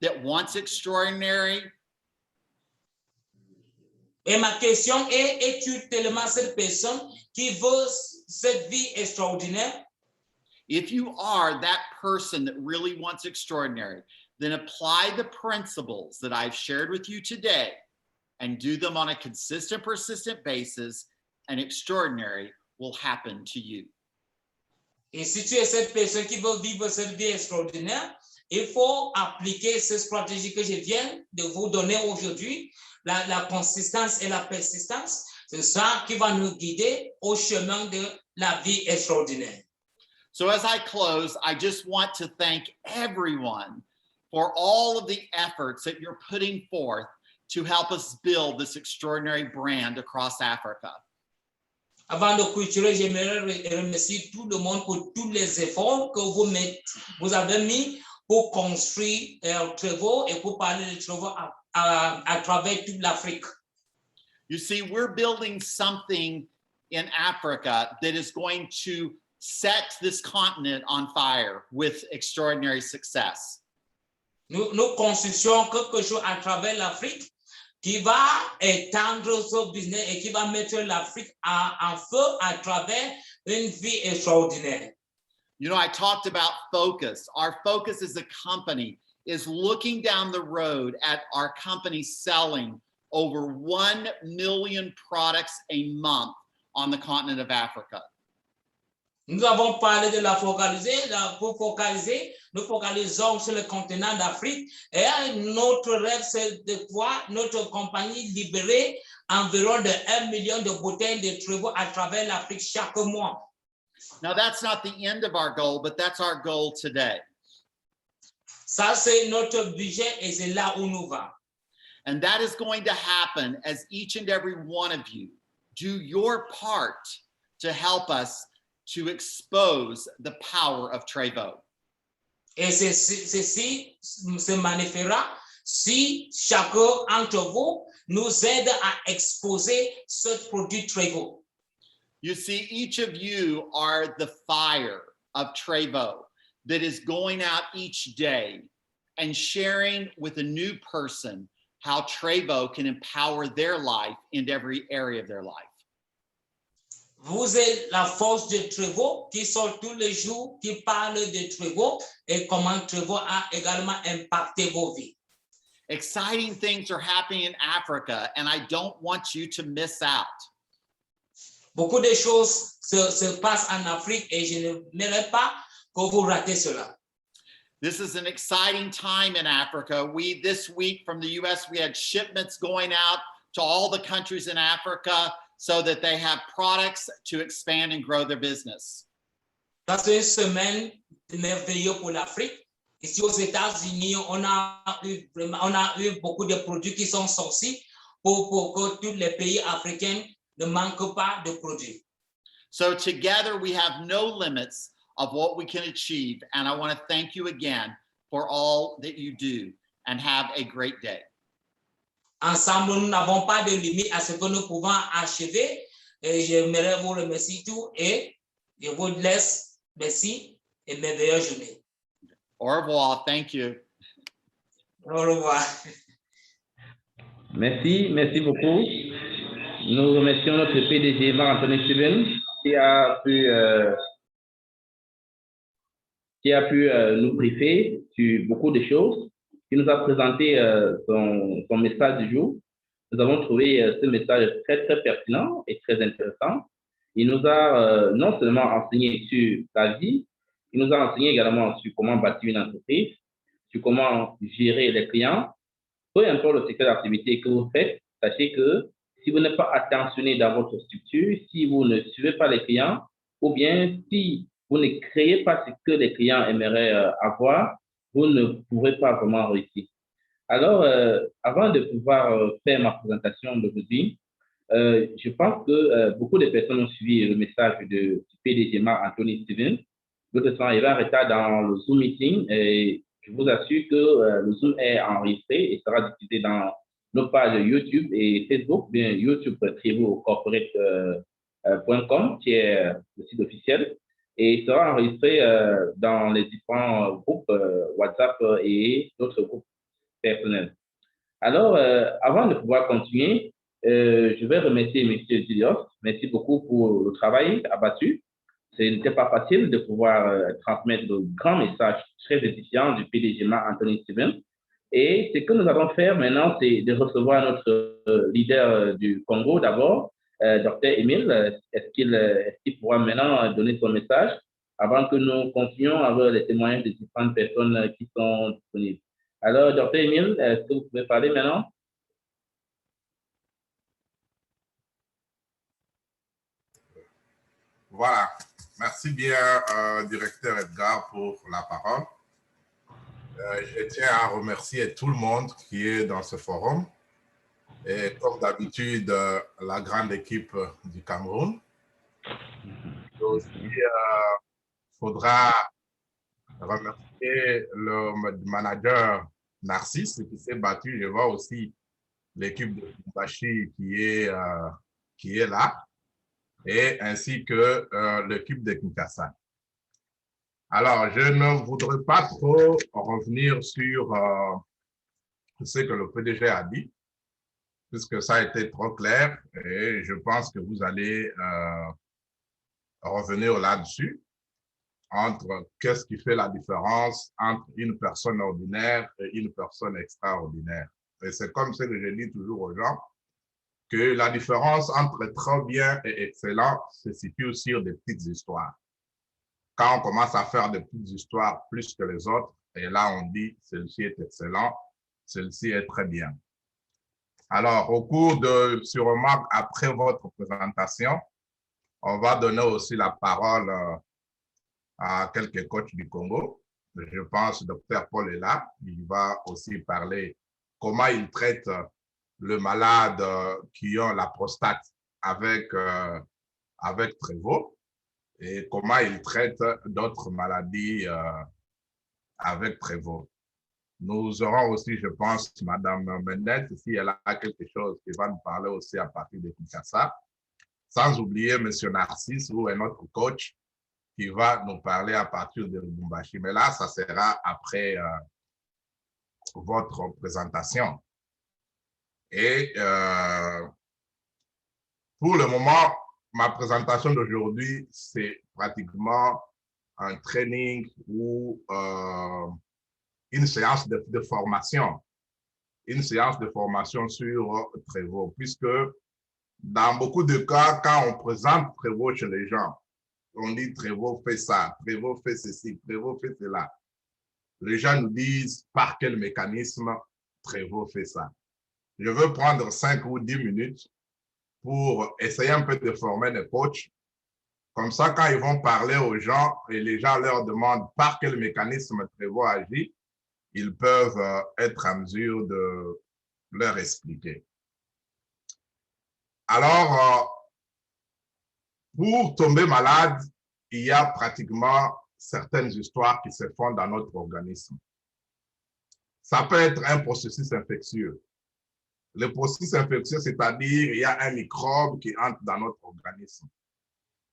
that wants extraordinary? Et ma question est, es-tu tellement cette personne qui veut cette vie extraordinaire? If you are that person that really wants extraordinary, then apply the principles that I've shared with you today and do them on a consistent, persistent basis, and extraordinary will happen to you. Et si tu es cette personne qui veut vivre cette vie extraordinaire, il faut appliquer ces stratégies que je viens de vous donner aujourd'hui, la consistance et la persistance. C'est ça qui va nous guider au chemin de la vie extraordinaire. So as I close, I just want to thank everyone for all of the efforts that you're putting forth to help us build this extraordinary brand across Africa. Avant de clôturer, j'aimerais remercier tout le monde pour tous les efforts que vous avez mis pour construire Trevo et pour parler de Trevo à travers toute l'Afrique. You see, we're building something in Africa that is going to set this continent on fire with extraordinary success. nous construisons quelque chose à travers l'Afrique qui va étendre ce business et qui va mettre l'Afrique en feu à travers une vie extraordinaire. You know, I talked about focus. Our focus as a company is looking down the road at our company selling over 1 million products a month on the continent of Africa. Nous avons parlé de la focaliser, pour focaliser, nous focalisons sur le continent d'Afrique et notre rêve, c'est de voir notre compagnie libérer environ de 1 million de bouteilles de Trevo à travers l'Afrique chaque mois. Now, that's not the end of our goal, but that's our goal today. Ça, c'est notre budget et c'est là où nous va. And that is going to happen as each and every one of you do your part to help us to expose the power of Trevo. Et ceci se manifestera si chacun d'entre vous nous aide à exposer ce produit Trevo. You see, each of you are the fire of Trevo that is going out each day and sharing with a new person how Trevo can empower their life in every area of their life. Vous êtes la force de Trevo qui sort tous les jours, qui parle de Trevo et comment Trevo a également impacté vos vies. Exciting things are happening in Africa, and I don't want you to miss out. Beaucoup de choses se passent en Afrique et je n'aimerais pas que vous ratez cela. This is an exciting time in Africa. This week from the US, we had shipments going out to all the countries in Africa so that they have products to expand and grow their business. C'est une semaine merveilleuse pour l'Afrique. Ici aux États-Unis, on a eu beaucoup de produits qui sont sortis pour que tous les pays africains ne manquent pas de produits. So together we have no limits of what we can achieve. And I want to thank you again for all that you do, and have a great day. Ensemble, nous n'avons pas de limite à ce que nous pouvons achever. Et j'aimerais vous remercier tout et je vous laisse. Merci et merveilleuse journée. Au revoir. Thank you. Au revoir. Merci beaucoup. Nous remercions notre PDG Marc-Anthony Stevens qui a pu nous briefer sur beaucoup de choses, qui nous a présenté son message du jour. Nous avons trouvé ce message très, très pertinent et très intéressant. Il nous a non seulement enseigné sur la vie, il nous a enseigné également sur comment bâtir une entreprise, sur comment gérer les clients. Peu importe le secteur d'activité que vous faites, sachez que si vous n'êtes pas attentionné dans votre structure, si vous ne suivez pas les clients, ou bien si vous ne créez pas ce que les clients aimeraient avoir, vous ne pourrez pas vraiment réussir. Alors, avant de pouvoir faire ma présentation d'aujourd'hui, je pense que beaucoup de personnes ont suivi le message du PDG Marc-Anthony Stevens. D'autres sont arrivés en retard dans le Zoom meeting et je vous assure que le Zoom est enregistré et sera diffusé dans nos pages YouTube et Facebook, bien YouTube trevocorporate.com qui est le site officiel, et sera enregistré dans les différents groupes WhatsApp et d'autres groupes personnels. Alors, avant de pouvoir continuer, je vais remercier M. Julius. Merci beaucoup pour le travail abattu. Ce n'était pas facile de pouvoir transmettre le grand message très édifiant du PDG Marc-Anthony Stevens. Et ce que nous allons faire maintenant, c'est de recevoir notre leader du Congo d'abord, Dr. Emile. Est-ce qu'il pourra maintenant donner son message avant que nous continuions avec les témoignages de différentes personnes qui sont disponibles? Alors, Dr. Emile, est-ce que vous pouvez parler maintenant? Voilà. Merci bien, directeur Edgar, pour la parole. Je tiens à remercier tout le monde qui est dans ce forum. Et comme d'habitude, la grande équipe du Cameroun. Il faudra remercier le manager Narcisse qui s'est battu. Je vois aussi l'équipe de Kumbashi qui est là, et ainsi que l'équipe de Kinshasa. Alors, je ne voudrais pas trop revenir sur ce que le PDG a dit, puisque ça a été trop clair et je pense que vous allez revenir là-dessus, entre qu'est-ce qui fait la différence entre une personne ordinaire et une personne extraordinaire. Et c'est comme ça que je dis toujours aux gens, que la différence entre très bien et excellent se situe sur des petites histoires. Quand on commence à faire des petites histoires plus que les autres, et là on dit celle-ci est excellent, celle-ci est très bien. Alors, au cours de, sûrement après votre présentation, on va donner aussi la parole à quelques coachs du Congo. Je pense que Dr Paul est là. Il va aussi parler comment il traite le malade qui a la prostate avec Trévo et comment il traite d'autres maladies avec Trévo. Nous aurons aussi, je pense, Madame Mendes, si elle a quelque chose qui va nous parler aussi à partir de Kinshasa. Sans oublier M. Narcisse ou un autre coach qui va nous parler à partir de Lubumbashi. Mais là, ça sera après votre présentation. Et pour le moment, ma présentation d'aujourd'hui, c'est pratiquement un training ou une séance de formation. Une séance de formation sur Trévo, puisque dans beaucoup de cas, quand on présente Trévo chez les gens, on dit Trévo fait ça, Trévo fait ceci, Trévo fait cela. Les gens nous disent par quel mécanisme Trévo fait ça. Je veux prendre 5 ou 10 minutes pour essayer un peu de former les coachs. Comme ça, quand ils vont parler aux gens et les gens leur demandent par quel mécanisme Trévo agit, ils peuvent être en mesure de leur expliquer. Alors, pour tomber malade, il y a pratiquement certaines histoires qui se font dans notre organisme. Ça peut être un processus infectieux. Le processus infectieux, c'est-à-dire il y a un microbe qui entre dans notre organisme.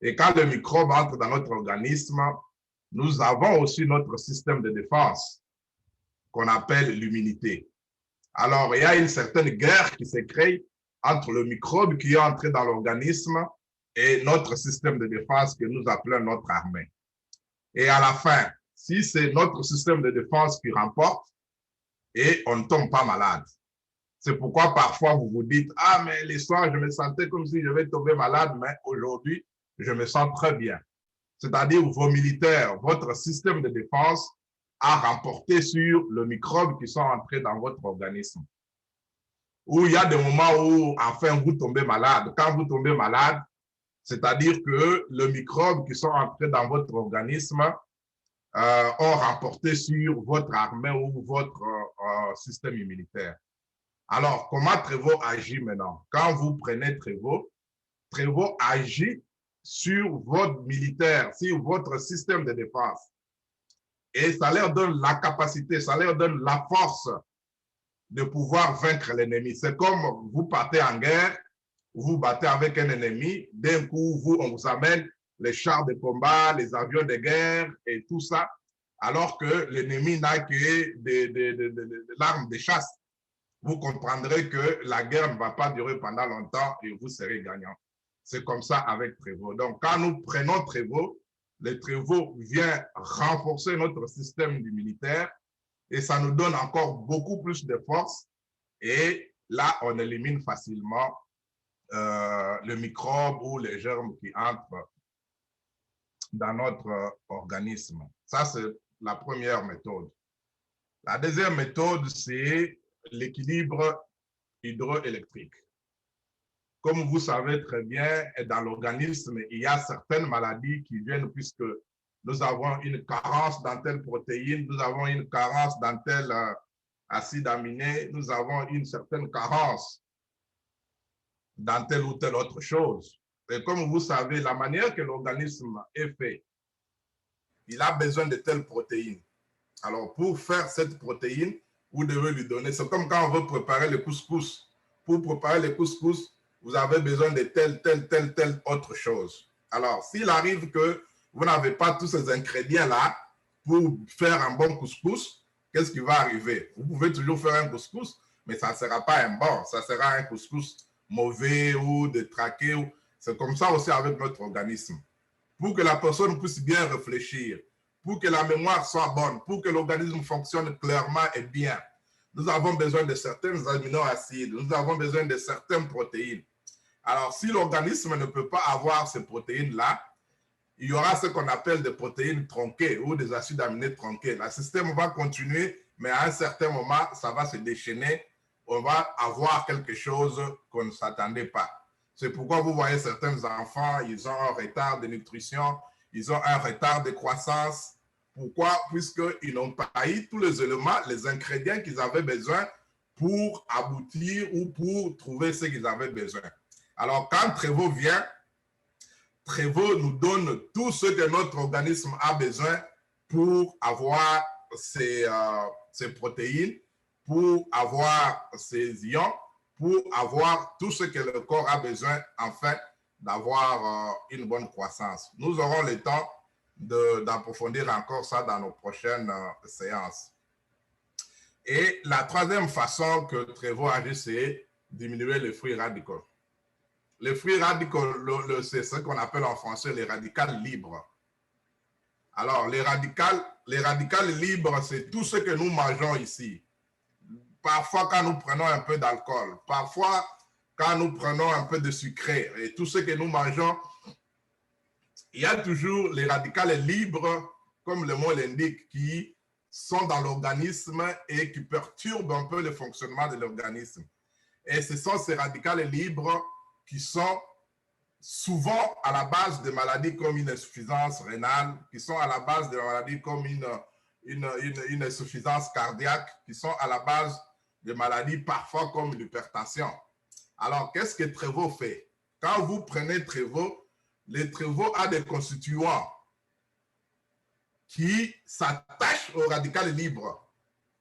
Et quand le microbe entre dans notre organisme, nous avons aussi notre système de défense qu'on appelle l'immunité. Alors, il y a une certaine guerre qui se crée entre le microbe qui est entré dans l'organisme et notre système de défense que nous appelons notre armée. Et à la fin, si c'est notre système de défense qui remporte et on ne tombe pas malade. C'est pourquoi parfois vous vous dites, ah mais les soirs je me sentais comme si je vais tomber malade, mais aujourd'hui je me sens très bien. C'est-à-dire vos militaires, votre système de défense a remporté sur le microbe qui sont entrés dans votre organisme. Ou il y a des moments où enfin vous tombez malade. Quand vous tombez malade, c'est-à-dire que le microbe qui sont entrés dans votre organisme ont remporté sur votre armée ou votre système immunitaire. Alors, comment Trévo agit maintenant? Quand vous prenez Trévo, Trévo agit sur votre militaire, sur votre système de défense. Et ça leur donne la capacité, ça leur donne la force de pouvoir vaincre l'ennemi. C'est comme vous partez en guerre, vous battez avec un ennemi, d'un coup, on vous amène les chars de combat, les avions de guerre et tout ça, alors que l'ennemi n'a que de l'arme de chasse. Vous comprendrez que la guerre ne va pas durer pendant longtemps et vous serez gagnant. C'est comme ça avec Trévo. Donc, quand nous prenons Trévo, le Trévo vient renforcer notre système immunitaire et ça nous donne encore beaucoup plus de force. Et là, on élimine facilement le microbe ou les germes qui entrent dans notre organisme. Ça, c'est la première méthode. La deuxième méthode, c'est l'équilibre hydroélectrique. Comme vous savez très bien, dans l'organisme, il y a certaines maladies qui viennent puisque nous avons une carence dans telle protéine, nous avons une carence dans tel acide aminé, nous avons une certaine carence dans telle ou telle autre chose. Et comme vous savez, la manière que l'organisme est fait, il a besoin de telle protéine. Alors, pour faire cette protéine, vous devez lui donner, c'est comme quand on veut préparer le couscous. Pour préparer le couscous, vous avez besoin de telle autre chose. Alors, s'il arrive que vous n'avez pas tous ces ingrédients-là, pour faire un bon couscous, qu'est-ce qui va arriver? Vous pouvez toujours faire un couscous, mais ça ne sera pas un bon, ça sera un couscous mauvais ou détraqué. C'est comme ça aussi avec notre organisme. Pour que la personne puisse bien réfléchir, pour que la mémoire soit bonne, pour que l'organisme fonctionne clairement et bien, nous avons besoin de certains aminoacides, nous avons besoin de certaines protéines. Alors, si l'organisme ne peut pas avoir ces protéines-là, il y aura ce qu'on appelle des protéines tronquées ou des acides aminés tronqués. Le système va continuer, mais à un certain moment, ça va se déchaîner. On va avoir quelque chose qu'on ne s'attendait pas. C'est pourquoi vous voyez certains enfants, ils ont un retard de nutrition, ils ont un retard de croissance. Pourquoi? Puisqu'ils n'ont pas eu tous les éléments, les ingrédients qu'ils avaient besoin pour aboutir ou pour trouver ce qu'ils avaient besoin. Alors, quand Trevo vient, Trevo nous donne tout ce que notre organisme a besoin pour avoir ces protéines, pour avoir ces ions, pour avoir tout ce que le corps a besoin, afin d'avoir une bonne croissance. Nous aurons le temps d'approfondir encore ça dans nos prochaines séances. Et la troisième façon que Trevo agit, c'est diminuer les fruits radicaux. Les fruits radicaux, c'est ce qu'on appelle en français les radicaux libres. Alors, les radicaux libres, c'est tout ce que nous mangeons ici. Parfois, quand nous prenons un peu d'alcool, parfois, quand nous prenons un peu de sucré, et tout ce que nous mangeons, il y a toujours les radicaux libres, comme le mot l'indique, qui sont dans l'organisme et qui perturbent un peu le fonctionnement de l'organisme. Et ce sont ces radicaux libres qui sont souvent à la base de maladies comme une insuffisance rénale, qui sont à la base de maladies comme une insuffisance cardiaque, qui sont à la base de maladies parfois comme l'hypertension. Alors, qu'est-ce que Trevo fait? Quand vous prenez Trevo, le Trevo a des constituants qui s'attachent aux radicaux libres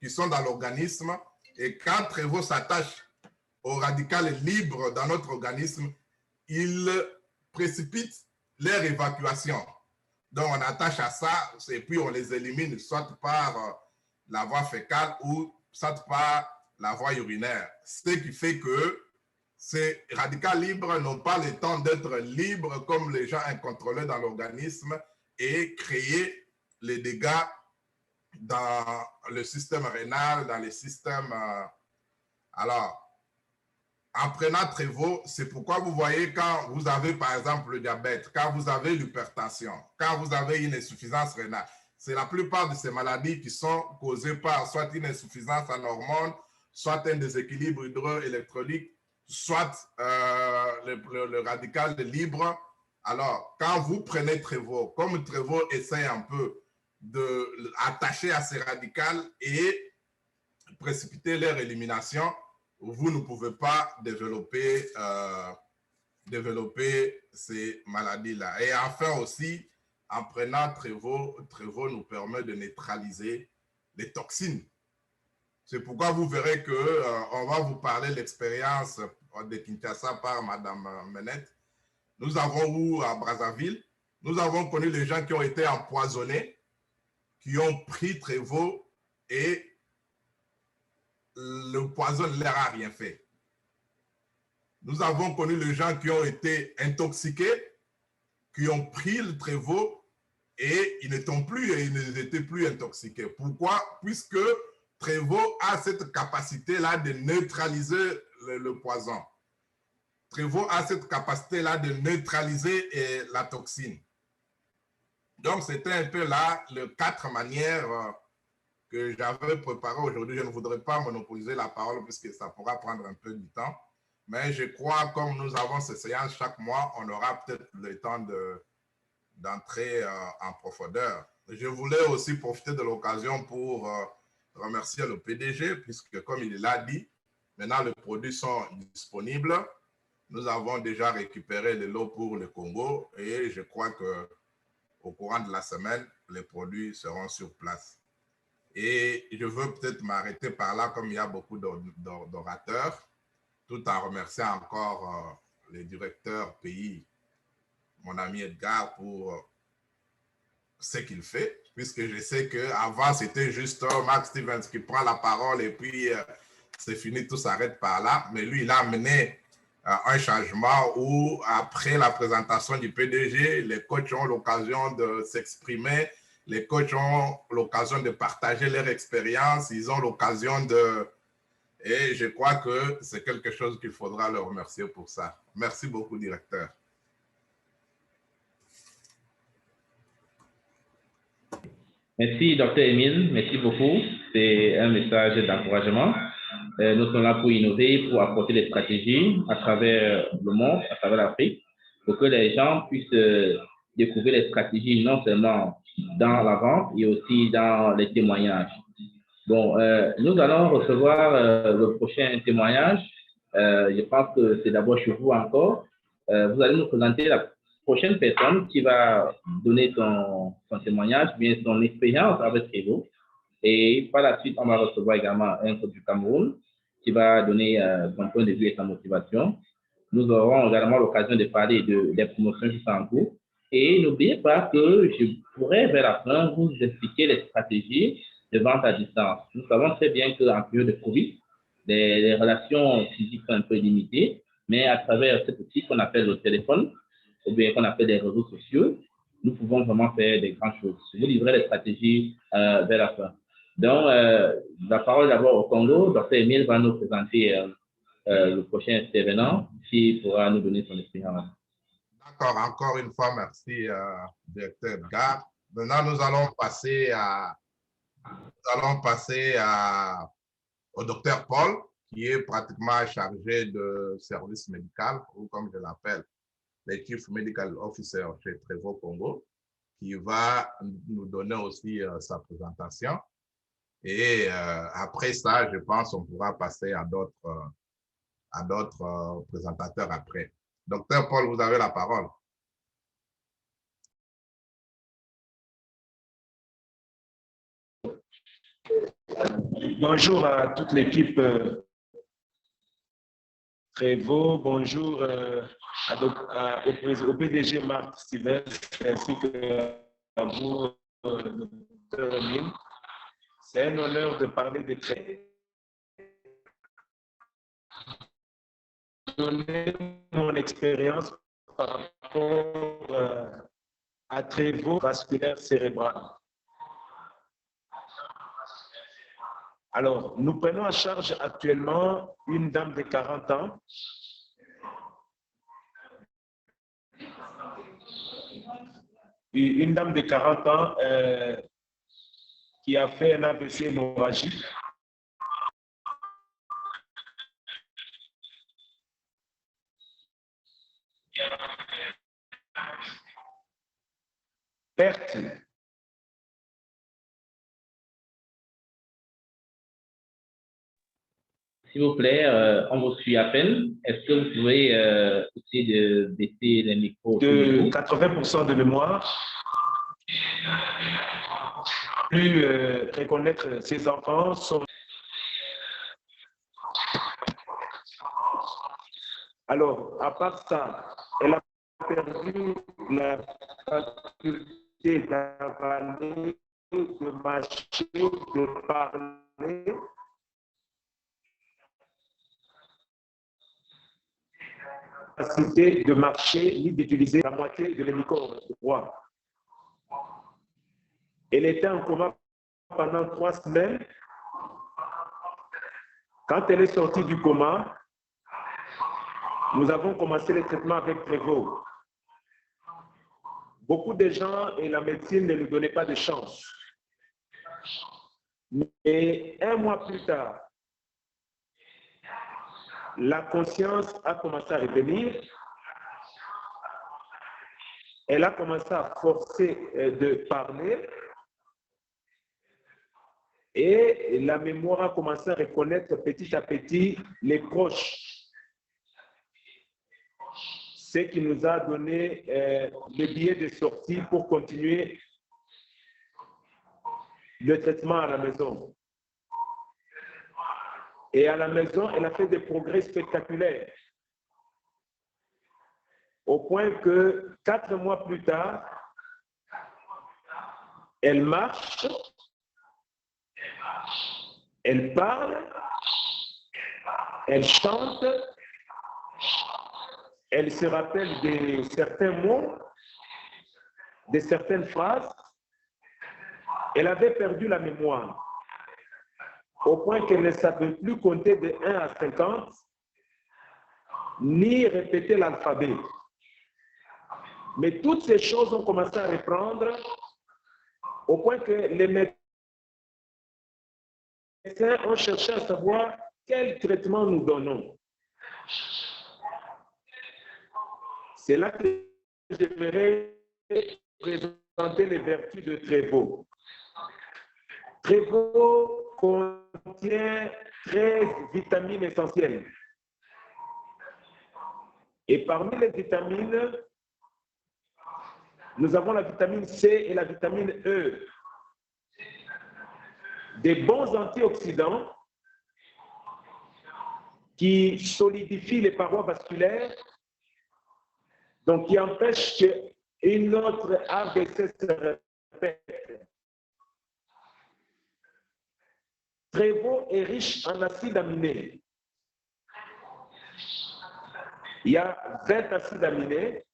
qui sont dans l'organisme. Et quand Trevo s'attache aux radicaux libres dans notre organisme, il précipite leur évacuation. Donc, on attache à ça et puis on les élimine soit par la voie fécale ou soit par la voie urinaire. Ce qui fait que ces radicaux libres n'ont pas le temps d'être libres comme les gens incontrôlés dans l'organisme et créer les dégâts dans le système rénal, dans les systèmes... Alors, en prenant Trevo, c'est pourquoi vous voyez quand vous avez par exemple le diabète, quand vous avez l'hypertension, quand vous avez une insuffisance rénale, c'est la plupart de ces maladies qui sont causées par soit une insuffisance en hormones, soit un déséquilibre hydroélectronique, soit le radical libre. Alors, quand vous prenez Trevo, comme Trevo essaie un peu d'attacher à ces radicaux et précipiter leur élimination, vous ne pouvez pas développer ces maladies-là. Et enfin aussi, en prenant Trevo, Trevo nous permet de neutraliser les toxines. C'est pourquoi vous verrez qu'on va vous parler de l'expérience de Kinshasa par Madame Menette. Nous avons eu à Brazzaville, nous avons connu les gens qui ont été empoisonnés, qui ont pris Trevo et le poison ne leur a rien fait. Nous avons connu les gens qui ont été intoxiqués, qui ont pris le Trevo et ils n'étaient plus intoxiqués. Pourquoi? Puisque Trevo a cette capacité-là de neutraliser le poison. Trevo a cette capacité-là de neutraliser la toxine. Donc, c'était un peu là les 4 manières que j'avais préparées aujourd'hui. Je ne voudrais pas monopoliser la parole puisque ça pourra prendre un peu du temps. Mais je crois, comme nous avons ces séances chaque mois, on aura peut-être le temps d'entrer en profondeur. Je voulais aussi profiter de l'occasion pour remercier le PDG, puisque comme il l'a dit, maintenant les produits sont disponibles. Nous avons déjà récupéré les lots pour le Congo et je crois qu'au courant de la semaine, les produits seront sur place. Et je veux peut-être m'arrêter par là, comme il y a beaucoup d'orateurs, tout en remerciant encore les directeurs pays, mon ami Edgar, pour ce qu'il fait. puisque je sais qu'avant, c'était juste Mark Stevens qui prend la parole et puis c'est fini, tout s'arrête par là. Mais lui, il a amené un changement où, après la présentation du PDG, les coachs ont l'occasion de s'exprimer, les coachs ont l'occasion de partager leur expérience, ils ont l'occasion de... Et je crois que c'est quelque chose qu'il faudra leur remercier pour ça. Merci beaucoup, directeur. Merci, Dr. Émile. Merci beaucoup. C'est un message d'encouragement. Nous sommes là pour innover, pour apporter des stratégies à travers le monde, à travers l'Afrique, pour que les gens puissent découvrir les stratégies non seulement dans la vente, mais aussi dans les témoignages. Bon, nous allons recevoir le prochain témoignage. Je pense que c'est d'abord chez vous encore. Vous allez nous présenter la prochaine personne qui va donner son témoignage, bien son expérience avec Trevo. Et par la suite, on va recevoir également un coach du Cameroun qui va donner son point de vue et sa motivation. Nous aurons également l'occasion de parler des promotions qui sont en cours. Et n'oubliez pas que je pourrais, vers la fin, vous expliquer les stratégies de vente à distance. Nous savons très bien qu'en période de Covid, les relations physiques sont un peu limitées, mais à travers cet outil qu'on appelle le téléphone, ou bien qu'on appelle les réseaux sociaux, nous pouvons vraiment faire des grandes choses. Je vous livrerai les stratégies vers la fin. Donc, la parole d'abord au Congo. Dr. Émile va nous présenter le prochain intervenant qui pourra nous donner son expérience. D'accord, encore une fois, merci, directeur Edgar. Maintenant, nous allons passer au docteur Paul, qui est pratiquement chargé de service médical, ou comme je l'appelle, le Chief Medical Officer chez Trevo Congo, qui va nous donner aussi sa présentation. Et après ça, je pense qu'on pourra passer à d'autres présentateurs après. Docteur Paul, vous avez la parole. Bonjour à toute l'équipe Trevo, bonjour au PDG Mark Stevens, ainsi que à vous, Dr. Émile. C'est un honneur de parler de Trevo. Donner mon expérience par rapport à Trevo vasculaire cérébral. Alors, nous prenons en charge actuellement une dame de 40 ans qui a fait un AVC hémorragique. Perte S'il vous plaît, on vous suit à peine. Est-ce que vous pouvez essayer de baisser les micros? De 80% de mémoire, plus reconnaître ses enfants. Alors, à part ça, elle a perdu la faculté d'avaler, de mâcher, de parler. Capacité de marcher ni d'utiliser la moitié de l'hémicorps droit. Elle était en coma pendant 3 semaines. Quand elle est sortie du coma, nous avons commencé le traitement avec Trevo. Beaucoup de gens et la médecine ne lui donnaient pas de chance. Mais 1 mois plus tard, la conscience a commencé à revenir. Elle a commencé à forcer de parler. Et la mémoire a commencé à reconnaître petit à petit les proches. Ce qui nous a donné le billet de sortie pour continuer le traitement à la maison. Et à la maison, elle a fait des progrès spectaculaires. Au point que 4 mois plus tard, elle marche, elle parle, elle chante, elle se rappelle de certains mots, de certaines phrases. Elle avait perdu la mémoire au point qu'elle ne savait plus compter de 1 à 50, ni répéter l'alphabet. Mais toutes ces choses ont commencé à reprendre au point que les médecins ont cherché à savoir quel traitement nous donnons. C'est là que j'aimerais présenter les vertus de Trévaux. Trévaux contient 13 vitamines essentielles. Et parmi les vitamines, nous avons la vitamine C et la vitamine E. Des bons antioxydants qui solidifient les parois vasculaires, donc qui empêchent qu'une autre AVC se répète. Trévaux est riche en acides aminés. Il y a 20 acides aminés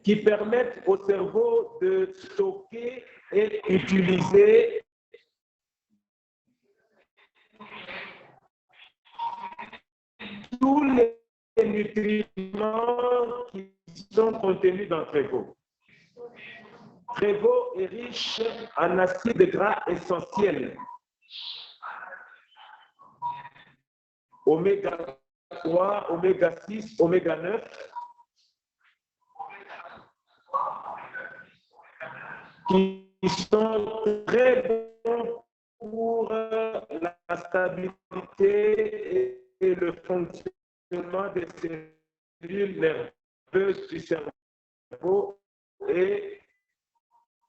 qui permettent au cerveau de stocker et utiliser tous les nutriments qui sont contenus dans Trévaux. Trévaux est riche en acides gras essentiels. Oméga 3, oméga 6, oméga 9, qui sont très bons pour la stabilité et le fonctionnement des cellules nerveuses du cerveau et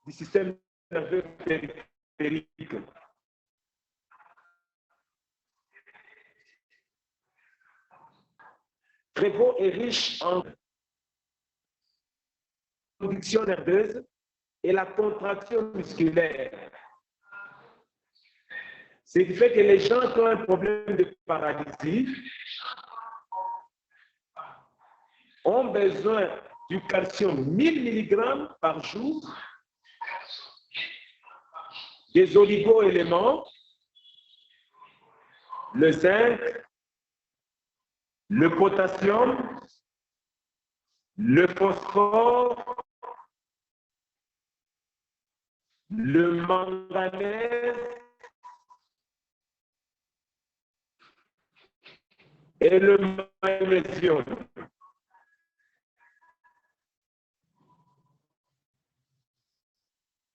du système nerveux périphérique. Trévaux est riche en conduction nerveuse et la contraction musculaire. Ce qui fait que les gens qui ont un problème de paralysie ont besoin du calcium 1000 mg par jour, des oligo-éléments, le zinc, le potassium, le phosphore, le manganèse et le magnésium.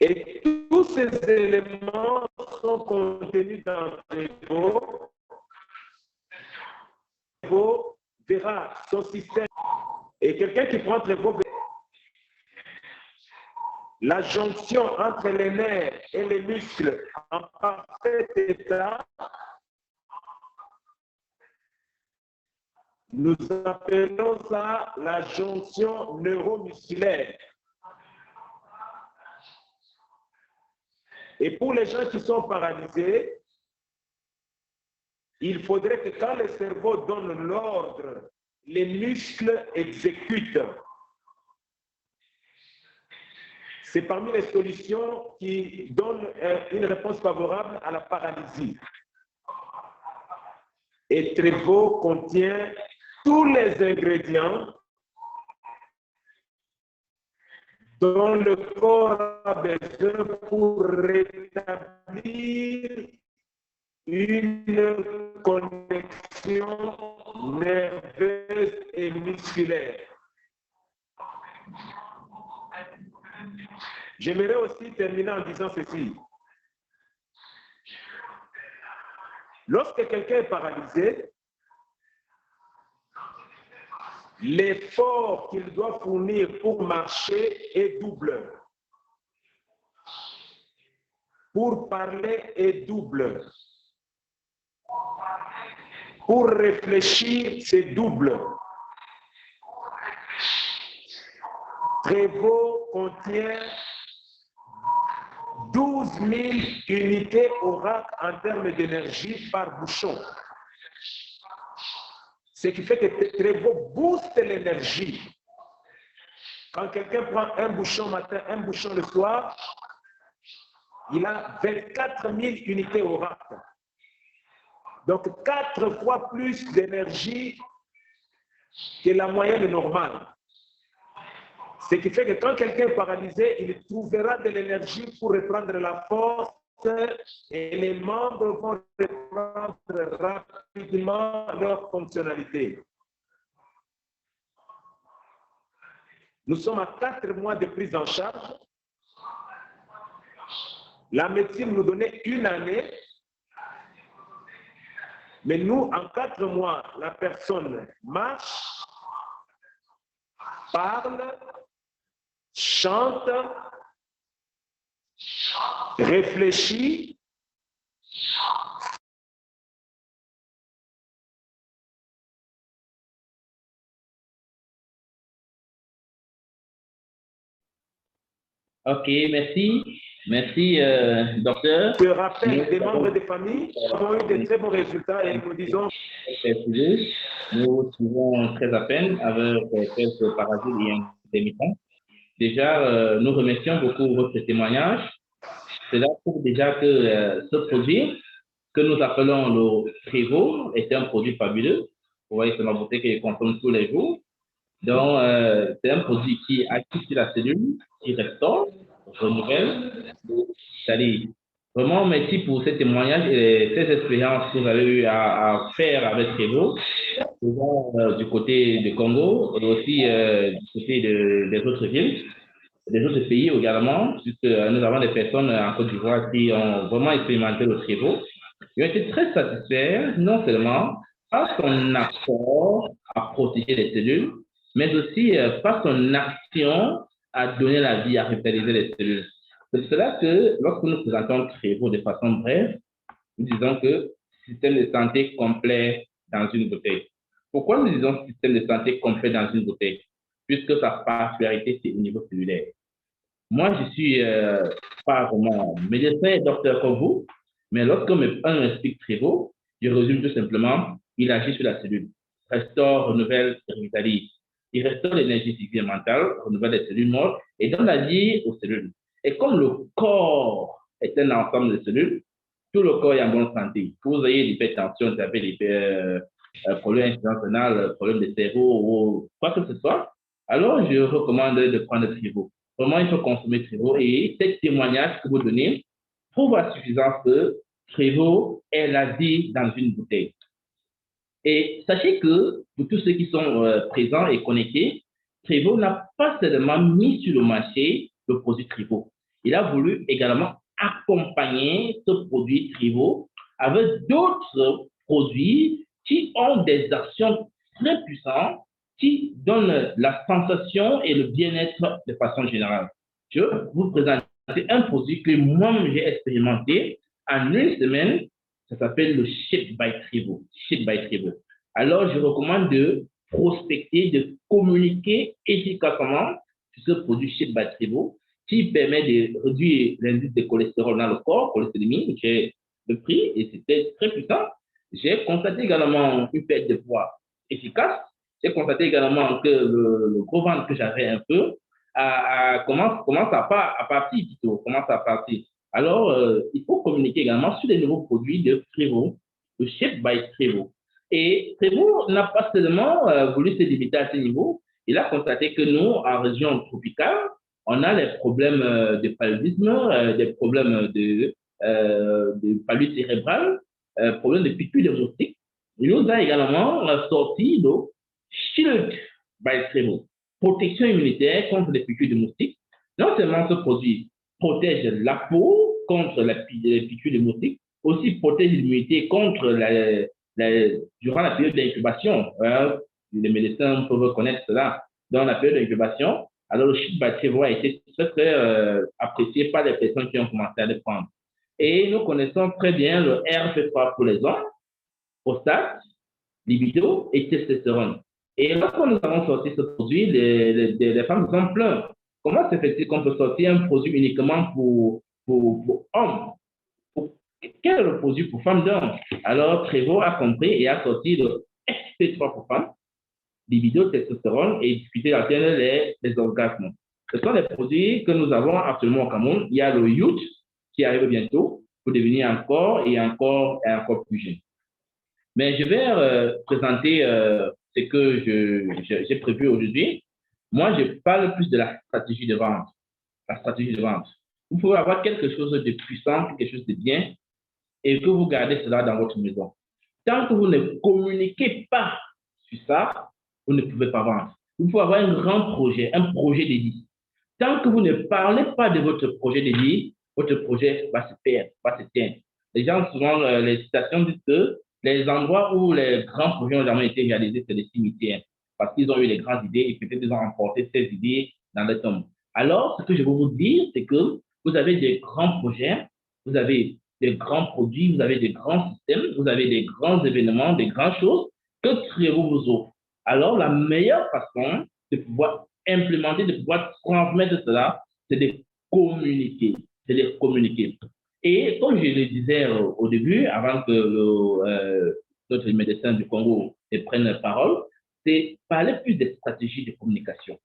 Et tous ces éléments sont contenus dans Trévaux. Trévaux verra son système. Et quelqu'un qui prend Trévaux, la jonction entre les nerfs et les muscles en parfait état, nous appelons ça la jonction neuromusculaire. Et pour les gens qui sont paralysés, il faudrait que quand le cerveau donne l'ordre, les muscles exécutent. C'est parmi les solutions qui donnent une réponse favorable à la paralysie. Et Trévaux contient tous les ingrédients dont le corps a besoin pour rétablir une connexion nerveuse et musculaire. J'aimerais aussi terminer en disant ceci. Lorsque quelqu'un est paralysé, l'effort qu'il doit fournir pour marcher est double. Pour parler est double. Pour réfléchir, c'est double. Trévaux contient 12 000 unités ORAC en termes d'énergie par bouchon. Ce qui fait que Trevo booste l'énergie. Quand quelqu'un prend un bouchon matin, un bouchon le soir, il a 24 000 unités ORAC. Donc 4 fois plus d'énergie que la moyenne normale. Ce qui fait que quand quelqu'un est paralysé, il trouvera de l'énergie pour reprendre la force et les membres vont reprendre rapidement leur fonctionnalité. Nous sommes à 4 mois de prise en charge. La médecine nous donnait 1 année. Mais nous, en 4 mois, la personne marche, parle, chante, réfléchit. Ok, merci. Merci, docteur. Je rappelle, des membres de famille ont eu de très bons résultats et nous disons... Nous suivons très à peine avec quelques parasites et intermittents. Déjà, nous remercions beaucoup votre témoignage. Cela prouve déjà que ce produit que nous appelons le Trevo est un produit fabuleux. Vous voyez, c'est ma beauté que je consomme tous les jours. Donc, c'est un produit qui active sur la cellule, qui restaure, renouvelle. C'est-à-dire, vraiment, merci pour ces témoignages et ces expériences que vous avez eu à faire avec Trevo, du côté du Congo et aussi du côté des autres villes, des autres pays également, puisque nous avons des personnes en Côte d'Ivoire qui ont vraiment expérimenté le Trevo. Ils ont été très satisfaits, non seulement par son apport à protéger les cellules, mais aussi par son action à donner la vie, à revitaliser les cellules. C'est pour cela que lorsque nous présentons Trevo de façon brève, nous disons que système de santé complet dans une bouteille. Pourquoi nous disons système de santé complet dans une bouteille? Puisque sa particularité, c'est au niveau cellulaire. Moi, je suis pas vraiment médecin et docteur comme vous, mais lorsque on m'explique Trevo, je résume tout simplement, il agit sur la cellule, restaure, renouvelle, revitalise. Il restaure l'énergie physique et mentale, renouvelle les cellules mortes et donne la vie aux cellules. Et comme le corps est un ensemble de cellules, tout le corps est en bonne santé. Que vous ayez l'hypertension, vous avez des problèmes intestinaux, problèmes de cerveau ou quoi que ce soit, alors je recommande de prendre Trevo. Vraiment, il faut consommer Trevo et ces témoignages que vous donnez prouvent à suffisance que Trevo est la vie dans une bouteille. Et sachez que pour tous ceux qui sont présents et connectés, Trevo n'a pas seulement mis sur le marché le produit Trevo. Il a voulu également accompagner ce produit Trevo avec d'autres produits qui ont des actions très puissantes qui donnent la sensation et le bien-être de façon générale. Je vous présente un produit que moi-même j'ai expérimenté en 1 semaine. Ça s'appelle le Shape by Trevo. Shape by Trevo. Alors, je recommande de prospecter, de communiquer efficacement sur ce produit Shape by Trevo qui permet de réduire l'indice de cholestérol dans le corps, cholestérolémie. J'ai le prix et c'était très puissant. J'ai constaté également une perte de poids efficace. J'ai constaté également que le gros ventre que j'avais un peu commence à partir plutôt, commence à partir. Alors, il faut communiquer également sur les nouveaux produits de Trevo, le Shape by Trevo. Et Trevo n'a pas seulement voulu se limiter à ce niveau. Il a constaté que nous, en région tropicale, on a les problèmes de paludisme, des problèmes de palu cérébrale, problèmes de piqûres de moustiques. Il nous a également sorti le Shield by Trevo, protection immunitaire contre les piqûres de moustiques. Non seulement ce produit protège la peau contre les piqûres de moustiques, aussi protège l'immunité contre durant la période d'incubation. Les médecins peuvent connaître cela. Dans la période d'incubation, alors le Shield by Trevo a été très, très apprécié par les personnes qui ont commencé à le prendre. Et nous connaissons très bien le RP3 pour les hommes, prostate, libido et testostérone. Et lorsque nous avons sorti ce produit, les femmes nous ont plaint Comment se fait-il qu'on peut sortir un produit uniquement pour hommes? Quel est le produit pour femmes d'hommes? Alors, Trevor a compris et a sorti le SP3 pour femmes, libido, testostérone et discuté d'atteindre les orgasmes. Ce sont les produits que nous avons actuellement au Cameroun. Il y a le Youth qui arrive bientôt pour devenir encore plus jeune. Mais je vais présenter ce que j'ai prévu aujourd'hui. Moi, je parle plus de la stratégie de vente. La stratégie de vente. Vous pouvez avoir quelque chose de puissant, quelque chose de bien, et que vous gardez cela dans votre maison. Tant que vous ne communiquez pas sur ça, vous ne pouvez pas vendre. Vous pouvez avoir un grand projet, un projet de vie. Tant que vous ne parlez pas de votre projet de vie, votre projet va se perdre, va s'éteindre. Les gens, souvent, les citations disent que les endroits où les grands projets ont jamais été réalisés, c'est les cimetières. Parce qu'ils ont eu les grandes idées et peut-être ils ont emporté ces idées dans les tombes. Alors, ce que je veux vous dire, c'est que vous avez des grands projets, vous avez des grands produits, vous avez des grands systèmes, vous avez des grands événements, des grandes choses que Trevor vous offre. Alors, la meilleure façon de pouvoir implémenter, de pouvoir transmettre cela, c'est de communiquer. C'est de communiquer. Et comme je le disais au début, avant que notre médecin du Congo prenne la parole, c'est parler plus des stratégies de communication.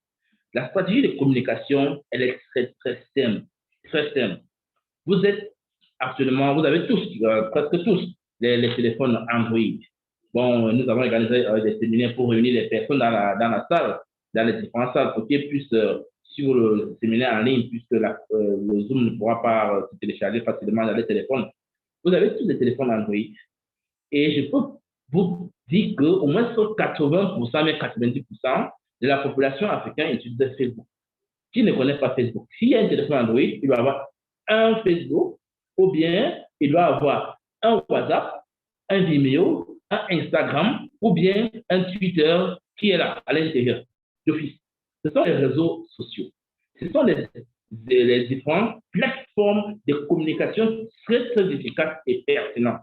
La stratégie de communication, elle est très, très simple. Très simple. Vous êtes actuellement, vous avez tous, presque tous, les téléphones Android. Bon, nous avons organisé des séminaires pour réunir les personnes dans la salle, dans les différentes salles, pour qu'ils puissent suivre le séminaire en ligne, puisque le Zoom ne pourra pas se télécharger facilement dans les téléphones. Vous avez tous des téléphones Android. Et je peux vous dire qu'au moins sur 80%, mais 90% de la population africaine utilise Facebook. Qui ne connaît pas Facebook? S'il y a un téléphone Android, il doit avoir un Facebook, ou bien il doit avoir un WhatsApp, un Vimeo, un Instagram, ou bien un Twitter qui est là, à l'intérieur d'office. Ce sont les réseaux sociaux. Ce sont les différentes plateformes de communication très, très efficaces et pertinentes.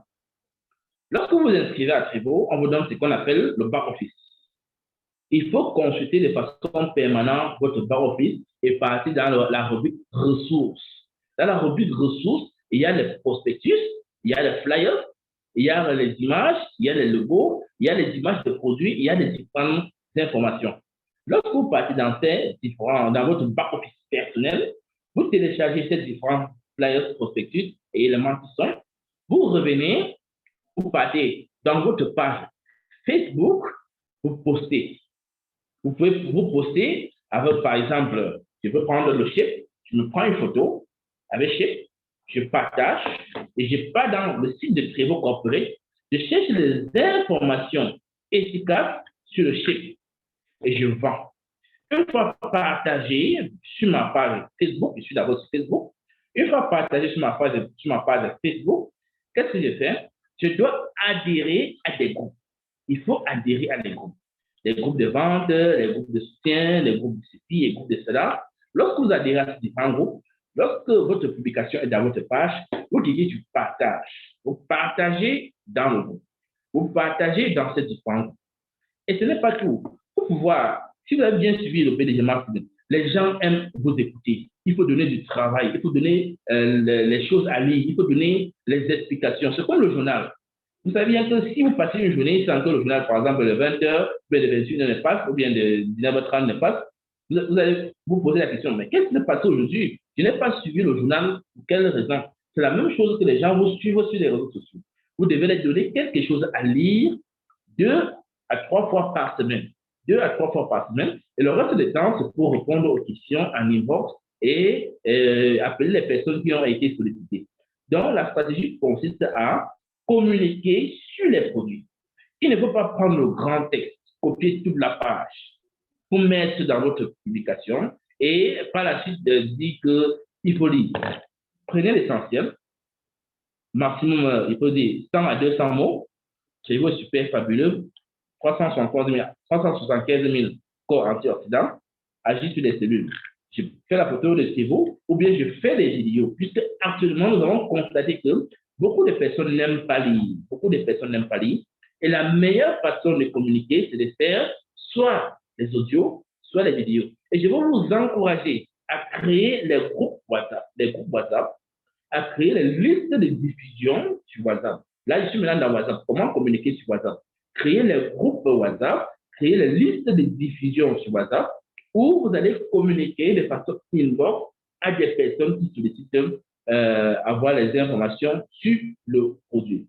Lorsque vous vous inscrivez à Trevor, on vous donne ce qu'on appelle le back-office. Il faut consulter de façon permanente votre back-office et partir dans la rubrique ressources. Dans la rubrique ressources, il y a les prospectus, il y a les flyers, il y a les images, il y a les logos, il y a les images de produits, il y a les différentes informations. Lorsque vous partez dans votre back-office personnel, vous téléchargez ces différents flyers, prospectus et éléments qui sont. Vous revenez, vous partez dans votre page Facebook, vous postez. Vous pouvez vous poster avec, par exemple, je peux prendre le chip, je me prends une photo avec chip, je partage et je pars dans le site de Trevor Corporate, je cherche les informations efficaces sur le chip et je vends. Une fois partagé sur ma page Facebook, je suis d'abord sur Facebook, une fois partagé sur ma page Facebook, qu'est-ce que je fais? Je dois adhérer à des groupes. Il faut adhérer à des groupes. Les groupes de vente, les groupes de soutien, les groupes de ceci, les groupes de cela. Lorsque vous adhérez à ces différents groupes, lorsque votre publication est dans votre page, vous dites du partage. Vous partagez dans le groupe. Vous partagez dans ces différents groupes. Et ce n'est pas tout. Pour pouvoir, si vous avez bien suivi le PDG marketing, les gens aiment vous écouter. Il faut donner du travail, il faut donner les choses à lire, il faut donner les explications. C'est comme le journal. Vous savez bien que si vous passez une journée sans que le journal, par exemple, de 20h, ou de 21h ne passe, ou bien de 19h30 ne passe, vous allez vous poser la question, mais qu'est-ce qui s'est passé aujourd'hui? Je n'ai pas suivi le journal, pour quelle raison? C'est la même chose que les gens vous suivent sur les réseaux sociaux. Vous devez leur donner quelque chose à lire 2 à 3 fois par semaine. 2 à 3 fois par semaine. Et le reste du temps, c'est pour répondre aux questions en inbox et appeler les personnes qui ont été sollicitées. Donc, la stratégie consiste à communiquer sur les produits. Il ne faut pas prendre le grand texte, copier toute la page pour mettre dans votre publication et par la suite dire qu'il faut lire. Prenez l'essentiel, maximum, il faut dire 100 à 200 mots, c'est super fabuleux, 375 000 corps antioxydants, agissent sur les cellules. Je fais la photo de Trevor ou bien je fais des vidéos, puisque actuellement, nous avons constaté que beaucoup de personnes n'aiment pas lire. Beaucoup de personnes n'aiment pas lire. Et la meilleure façon de communiquer, c'est de faire soit les audios, soit les vidéos. Et je vais vous encourager à créer les groupes WhatsApp, à créer les listes de diffusion sur WhatsApp. Là, je suis maintenant dans WhatsApp. Comment communiquer sur WhatsApp? Créer les groupes WhatsApp, créer les listes de diffusion sur WhatsApp, où vous allez communiquer de façon inbox à des personnes qui sollicitent avoir les informations sur le produit.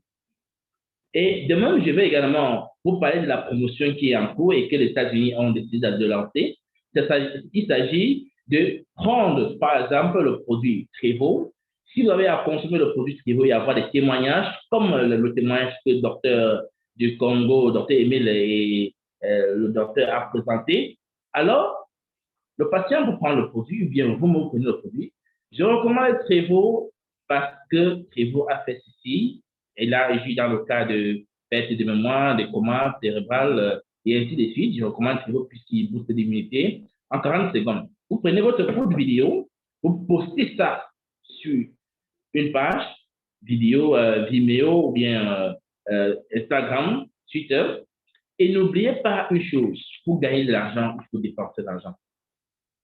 Et demain, je vais également vous parler de la promotion qui est en cours et que les États-Unis ont décidé de lancer. Il s'agit de prendre, par exemple, le produit Trevo. Si vous avez à consommer le produit Trevo et avoir des témoignages, comme le témoignage que le docteur du Congo, le docteur Emile et le docteur a présenté, alors le patient peut prendre le produit ou bien vous me prenez le produit. Je recommande Trevo parce que Trevo a fait ceci. Et là, je suis dans le cas de perte de mémoire, de coma cérébral et ainsi de suite. Je recommande Trevo puisqu'il booste l'immunité en 40 secondes. Vous prenez votre courte vidéo, vous postez ça sur une page vidéo, Vimeo ou bien Instagram, Twitter. Et n'oubliez pas une chose, pour gagner de l'argent, il faut dépenser de l'argent.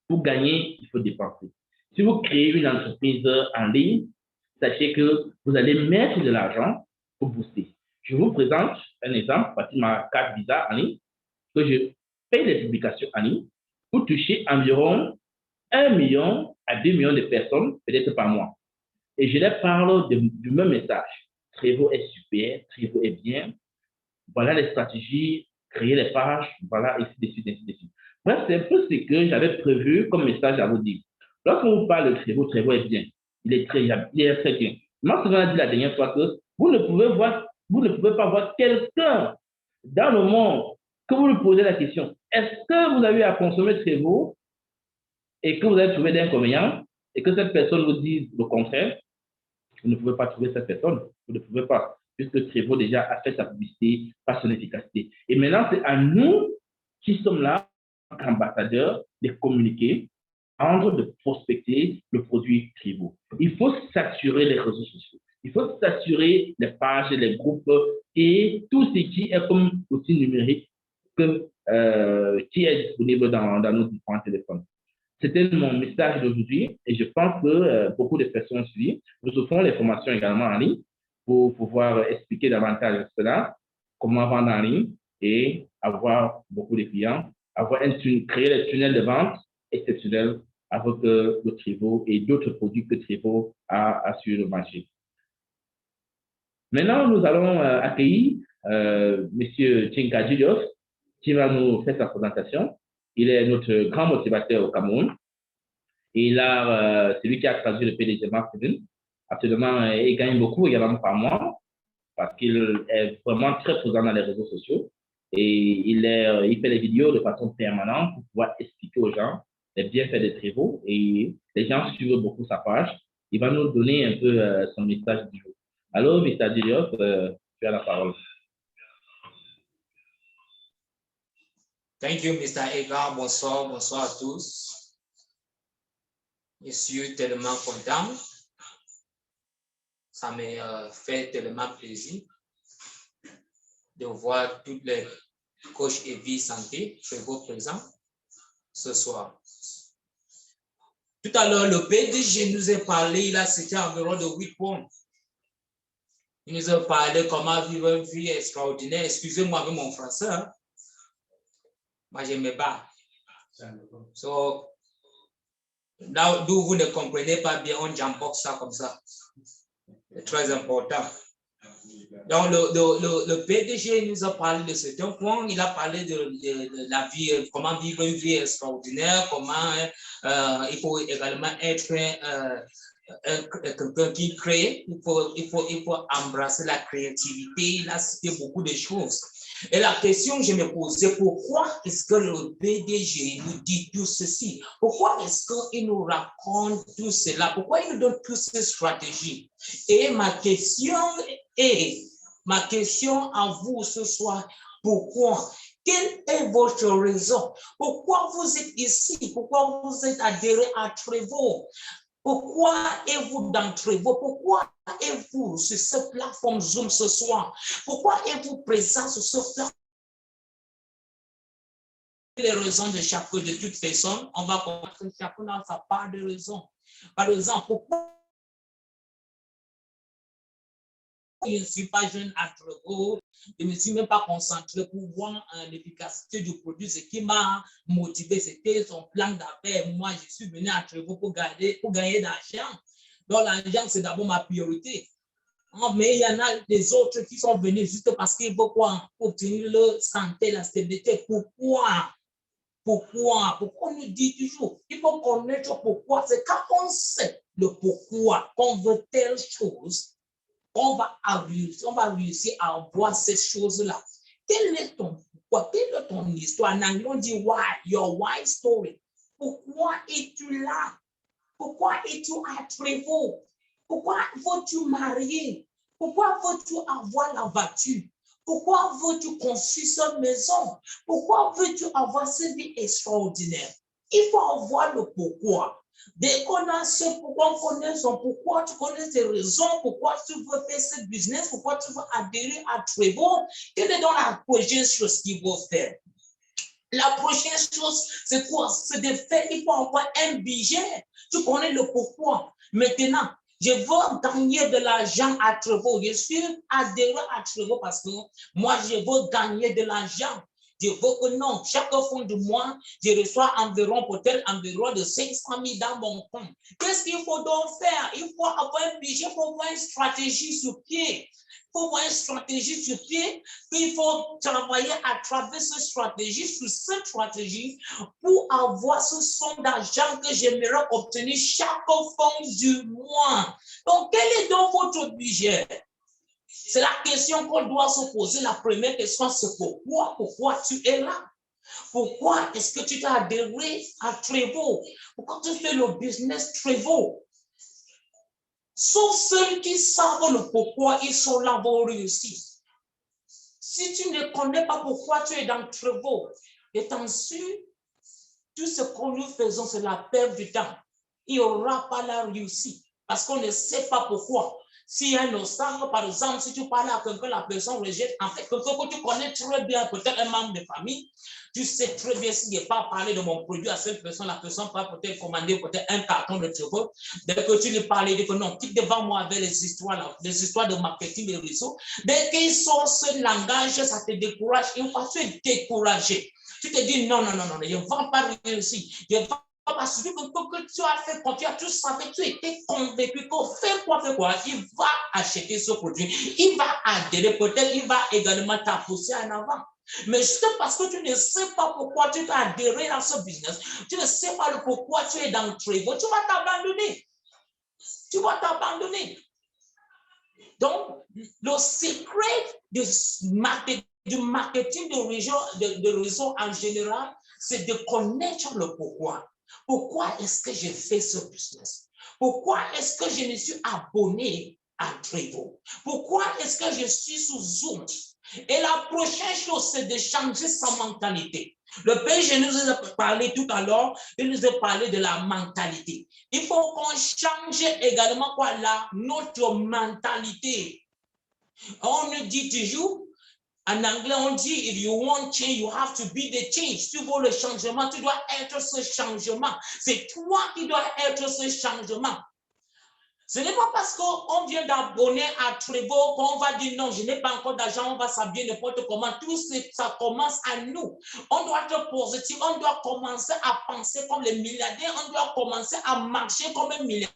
Pour gagner, il faut dépenser. Si vous créez une entreprise en ligne, sachez que vous allez mettre de l'argent pour booster. Je vous présente un exemple, parce que ma carte Visa en ligne, que je paye les publications en ligne pour toucher environ 1 million à 2 millions de personnes, peut-être par mois. Et je leur parle du même message. Trevo est super, Trevo est bien. Voilà les stratégies, créer les pages, voilà, ainsi de suite, ainsi de suite. Bref, c'est un peu ce que j'avais prévu comme message à vous dire. Lorsqu'on vous parle de Trevo, Trevo est bien. Il est très bien. Moi, ce qu'on a dit la dernière fois, que vous ne pouvez pas voir quelqu'un dans le monde que vous lui posez la question, est-ce que vous avez à consommer Trevo et que vous avez trouvé d'inconvénients et que cette personne vous dise le contraire? Vous ne pouvez pas trouver cette personne. Vous ne pouvez pas, puisque Trevo déjà a fait sa publicité par son efficacité. Et maintenant, c'est à nous qui sommes là, ambassadeurs, de communiquer, de prospecter le produit Trevo. Il faut saturer les réseaux sociaux. Il faut saturer les pages, les groupes et tout ce qui est comme outil numérique qui est disponible dans nos différents téléphones. C'était mon message d'aujourd'hui et je pense que beaucoup de personnes suivent. Nous offrons les formations également en ligne pour pouvoir expliquer davantage cela, comment vendre en ligne et avoir beaucoup de clients, créer des tunnels de vente exceptionnels avec le Trevo et d'autres produits que Trevo a sur le marché. Maintenant, nous allons accueillir M. Tchinka Julius qui va nous faire sa présentation. Il est notre grand motivateur au Cameroun. Et là, c'est lui qui a traduit le PDG Marketing. Actuellement, il gagne beaucoup également par mois parce qu'il est vraiment très présent dans les réseaux sociaux. Et il fait des vidéos de façon permanente pour pouvoir expliquer aux gens les bienfaits de Trevo. Et les gens suivent beaucoup sa page. Il va nous donner un peu son message du jour. Alors, Mr. Julius, tu as la parole. Thank you, Mr. Edgar. Bonsoir à tous. Je suis tellement content. Ça me fait tellement plaisir de voir toutes les coachs et vie santé Trevo présents ce soir. Tout à l'heure, le PDG nous a parlé, là, c'était environ de 8 points. Il nous a parlé comment vivre une vie extraordinaire. Excusez-moi avec mon français. Hein? Moi, je n'aimais pas. So, là d'où vous ne comprenez pas bien, on jamboxe ça comme ça. C'est très important. Donc, le PDG nous a parlé de certains points. Il a parlé de la vie, comment vivre une vie extraordinaire, comment il faut également être quelqu'un qui crée. Il faut embrasser la créativité. Il a cité beaucoup de choses. Et la question que je me posais, pourquoi est-ce que le PDG nous dit tout ceci? Pourquoi est-ce qu'il nous raconte tout cela? Pourquoi il nous donne toutes ces stratégies? Et ma question à vous ce soir, pourquoi? Quelle est votre raison? Pourquoi vous êtes ici? Pourquoi vous êtes adhéré à Trevo? Pourquoi êtes-vous dans Trevo? Pourquoi êtes-vous sur cette plateforme Zoom ce soir? Pourquoi êtes-vous présent sur cette plateforme? les raisons de chacun, de toute personne, on va comprendre que chacun a sa part de raison. Par exemple, pourquoi je ne suis pas jeune à Trevaux, je ne me suis même pas concentré pour voir l'efficacité du produit. Ce qui m'a motivé, c'était son plan d'affaires. Moi, je suis venu à Trevaux pour gagner de l'argent. Donc, l'argent, c'est d'abord ma priorité. Mais il y en a des autres qui sont venus juste parce qu'ils veulent quoi? Obtenir leur santé, la stabilité. Pourquoi on nous dit toujours, il faut connaître pourquoi. C'est quand on sait le pourquoi, qu'on veut telle chose, on va réussir à avoir ces choses-là. Quel est ton pourquoi? Quelle est ton histoire? En anglais, on dit why, your why story. Pourquoi es-tu là? Pourquoi es-tu à Trevaux? Pourquoi veux-tu marier? Pourquoi veux-tu avoir la voiture? Pourquoi veux-tu construire cette maison? Pourquoi veux-tu avoir cette vie extraordinaire? Il faut avoir le pourquoi. Dès qu'on a ce pourquoi, on connaît son pourquoi, tu connais tes raisons, pourquoi tu veux faire ce business, pourquoi tu veux adhérer à Trevaux, quelle est donc la prochaine chose qu'il faut faire? La prochaine chose, c'est quoi? C'est de faire, il faut avoir un budget. Tu connais le pourquoi. Maintenant, je veux gagner de l'argent à Trevaux. Je suis adhéré à Trevaux parce que moi, je veux gagner de l'argent. Je veux que non, chaque fin de mois, je reçois peut-être environ de 500 000 dans mon compte. Qu'est-ce qu'il faut donc faire? Il faut avoir un budget, il faut avoir une stratégie sur pied. Il faut avoir une stratégie sur pied, puis il faut travailler à travers cette stratégie, sur cette stratégie, pour avoir ce somme d'argent que j'aimerais obtenir chaque fin du mois. Donc, quel est donc votre budget? C'est la question qu'on doit se poser. La première question, c'est pourquoi tu es là? Pourquoi est-ce que tu t'as adhéré à Trevaux? Pourquoi tu fais le business Trevaux? Sauf ceux qui savent le pourquoi ils sont là pour réussir. Si tu ne connais pas pourquoi tu es dans Trevaux, étant sûr, tout ce que nous faisons, c'est la perte du temps. Il n'y aura pas la réussite parce qu'on ne sait pas pourquoi. S'il y a un obstacle, par exemple, si tu parles à quelqu'un, la personne rejette, en fait, quelqu'un que tu connais très bien, peut-être un membre de famille, tu sais très bien s'il n'est pas parlé de mon produit à cette personne, la personne va peut-être commander peut-être un carton de Trevaux. Dès que tu lui parles, il dit que non, quitte devant moi avec les histoires de marketing des réseaux. Dès qu'ils sortent ce langage, ça te décourage. Une fois tu es découragé, tu te dis non, je ne vais pas réussir. Parce que tu as fait confiance, tu savais, tu étais convaincu qu'on fait quoi, il va acheter ce produit, il va adhérer, peut-être il va également t'appousser en avant. Mais juste parce que tu ne sais pas pourquoi tu as adhéré à ce business, tu ne sais pas le pourquoi tu es dans le Trevaux, tu vas t'abandonner. Tu vas t'abandonner. Donc, le secret du marketing de réseau en général, c'est de connaître le pourquoi. Pourquoi est-ce que je fais ce business? Pourquoi est-ce que je me suis abonné à Trevaux? Pourquoi est-ce que je suis sous Zoom? Et la prochaine chose, c'est de changer sa mentalité. Le père, je nous ai parlé tout à l'heure, il nous a parlé de la mentalité. Il faut qu'on change également notre mentalité. On nous dit toujours, en anglais, on dit, if you want change, you have to be the change. Tu veux le changement, tu dois être ce changement. C'est toi qui dois être ce changement. Ce n'est pas parce qu'on vient d'abonner à Trevaux qu'on va dire non, je n'ai pas encore d'argent, on va s'habiller n'importe comment. Tout ça commence à nous. On doit être positif, on doit commencer à penser comme les milliardaires, on doit commencer à marcher comme un milliardaire.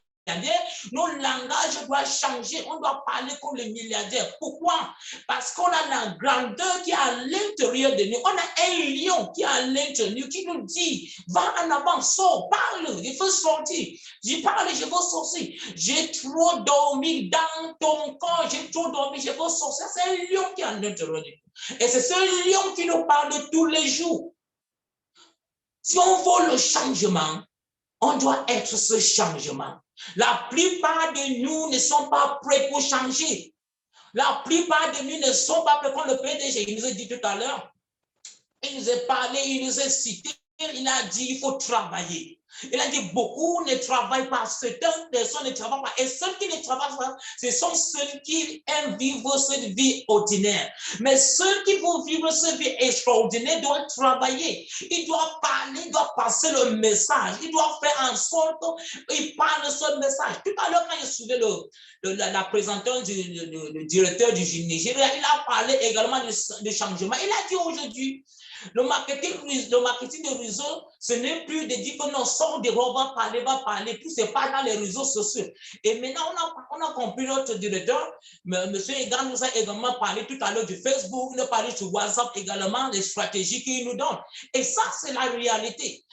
Nos langages doivent changer, on doit parler comme les milliardaires. Pourquoi? Parce qu'on a la grandeur qui est à l'intérieur de nous. On a un lion qui est à l'intérieur de nous, qui nous dit, va en avant, sors, parle, il faut sortir. Je parle, je veux sortir. J'ai trop dormi dans ton corps, j'ai trop dormi, je veux sortir. C'est un lion qui est à l'intérieur de nous. Et c'est ce lion qui nous parle tous les jours. Si on veut le changement, on doit être ce changement. La plupart de nous ne sont pas prêts pour changer. La plupart de nous ne sont pas prêts. Comme le PDG, il nous a dit tout à l'heure, il nous a parlé, il nous a cité, il a dit il faut travailler. Il a dit beaucoup ne travaillent pas, certaines personnes ne travaillent pas. Et ceux qui ne travaillent pas, ce sont ceux qui aiment vivre cette vie ordinaire. Mais ceux qui vont vivre cette vie extraordinaire doivent travailler. Ils doivent parler, ils doivent passer le message. Ils doivent faire en sorte qu'ils parlent ce message. Tout à l'heure, quand je suivais la présentation du directeur du Nigeria, il a parlé également du changement. Il a dit aujourd'hui, le marketing de réseau, ce n'est plus de dire que non, sort de on va parler, tout c'est pas dans les réseaux sociaux. Et maintenant, on a compris notre directeur, M. Egan nous a également parlé tout à l'heure du Facebook, il a parlé sur WhatsApp également, des stratégies qu'il nous donne. Et ça, c'est la réalité.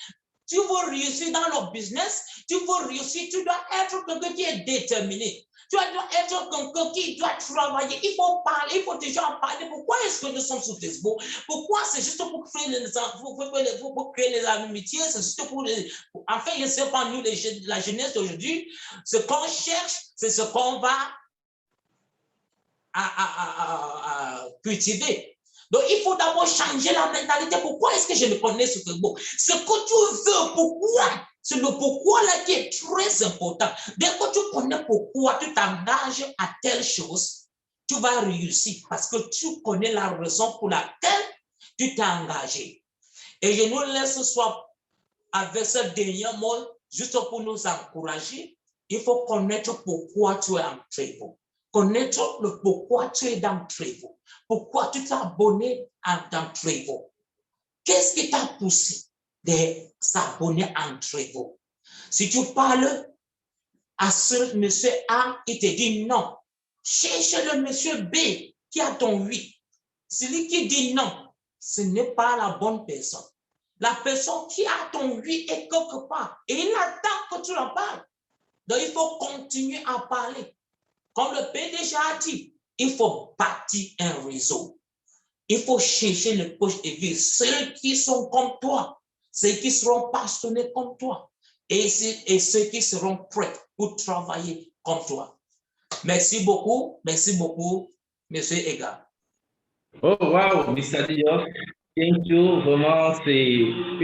Tu veux réussir dans le business, tu veux réussir, tu dois être quelqu'un qui est déterminé. Tu dois être quelqu'un qui doit travailler. Il faut parler, il faut déjà en parler. Pourquoi est-ce que nous sommes sur Facebook? Pourquoi c'est juste pour créer les amitiés? C'est juste pour enfin, je ne sais pas, nous, la jeunesse d'aujourd'hui, ce qu'on cherche, c'est ce qu'on va cultiver. Donc, il faut d'abord changer la mentalité. Pourquoi est-ce que je me connais sur Facebook? Ce que tu veux, pourquoi? C'est le pourquoi là qui est très important. Dès que tu connais pourquoi tu t'engages à telle chose, tu vas réussir parce que tu connais la raison pour laquelle tu t'es engagé. Et je nous laisse ce soir avec ce dernier mot, juste pour nous encourager. Il faut connaître pourquoi tu es en Trevo. Connaître le pourquoi tu es dans Trevo. Pourquoi tu t'es abonné dans Trevo. Qu'est-ce qui t'a poussé de s'abonner en Trevo? Si tu parles à ce monsieur A, il te dit non. Cherche le monsieur B qui a ton oui. Celui qui dit non, ce n'est pas la bonne personne. La personne qui a ton oui est quelque part et il attend que tu en parles. Donc, il faut continuer à parler. Comme le PDG a dit, il faut bâtir un réseau. Il faut chercher le coach de vie, ceux qui sont comme toi, ceux qui seront passionnés comme toi et ceux qui seront prêts pour travailler comme toi. Merci beaucoup, Monsieur Ega. Oh, wow, Mr. Diop, thank you. Vraiment, c'est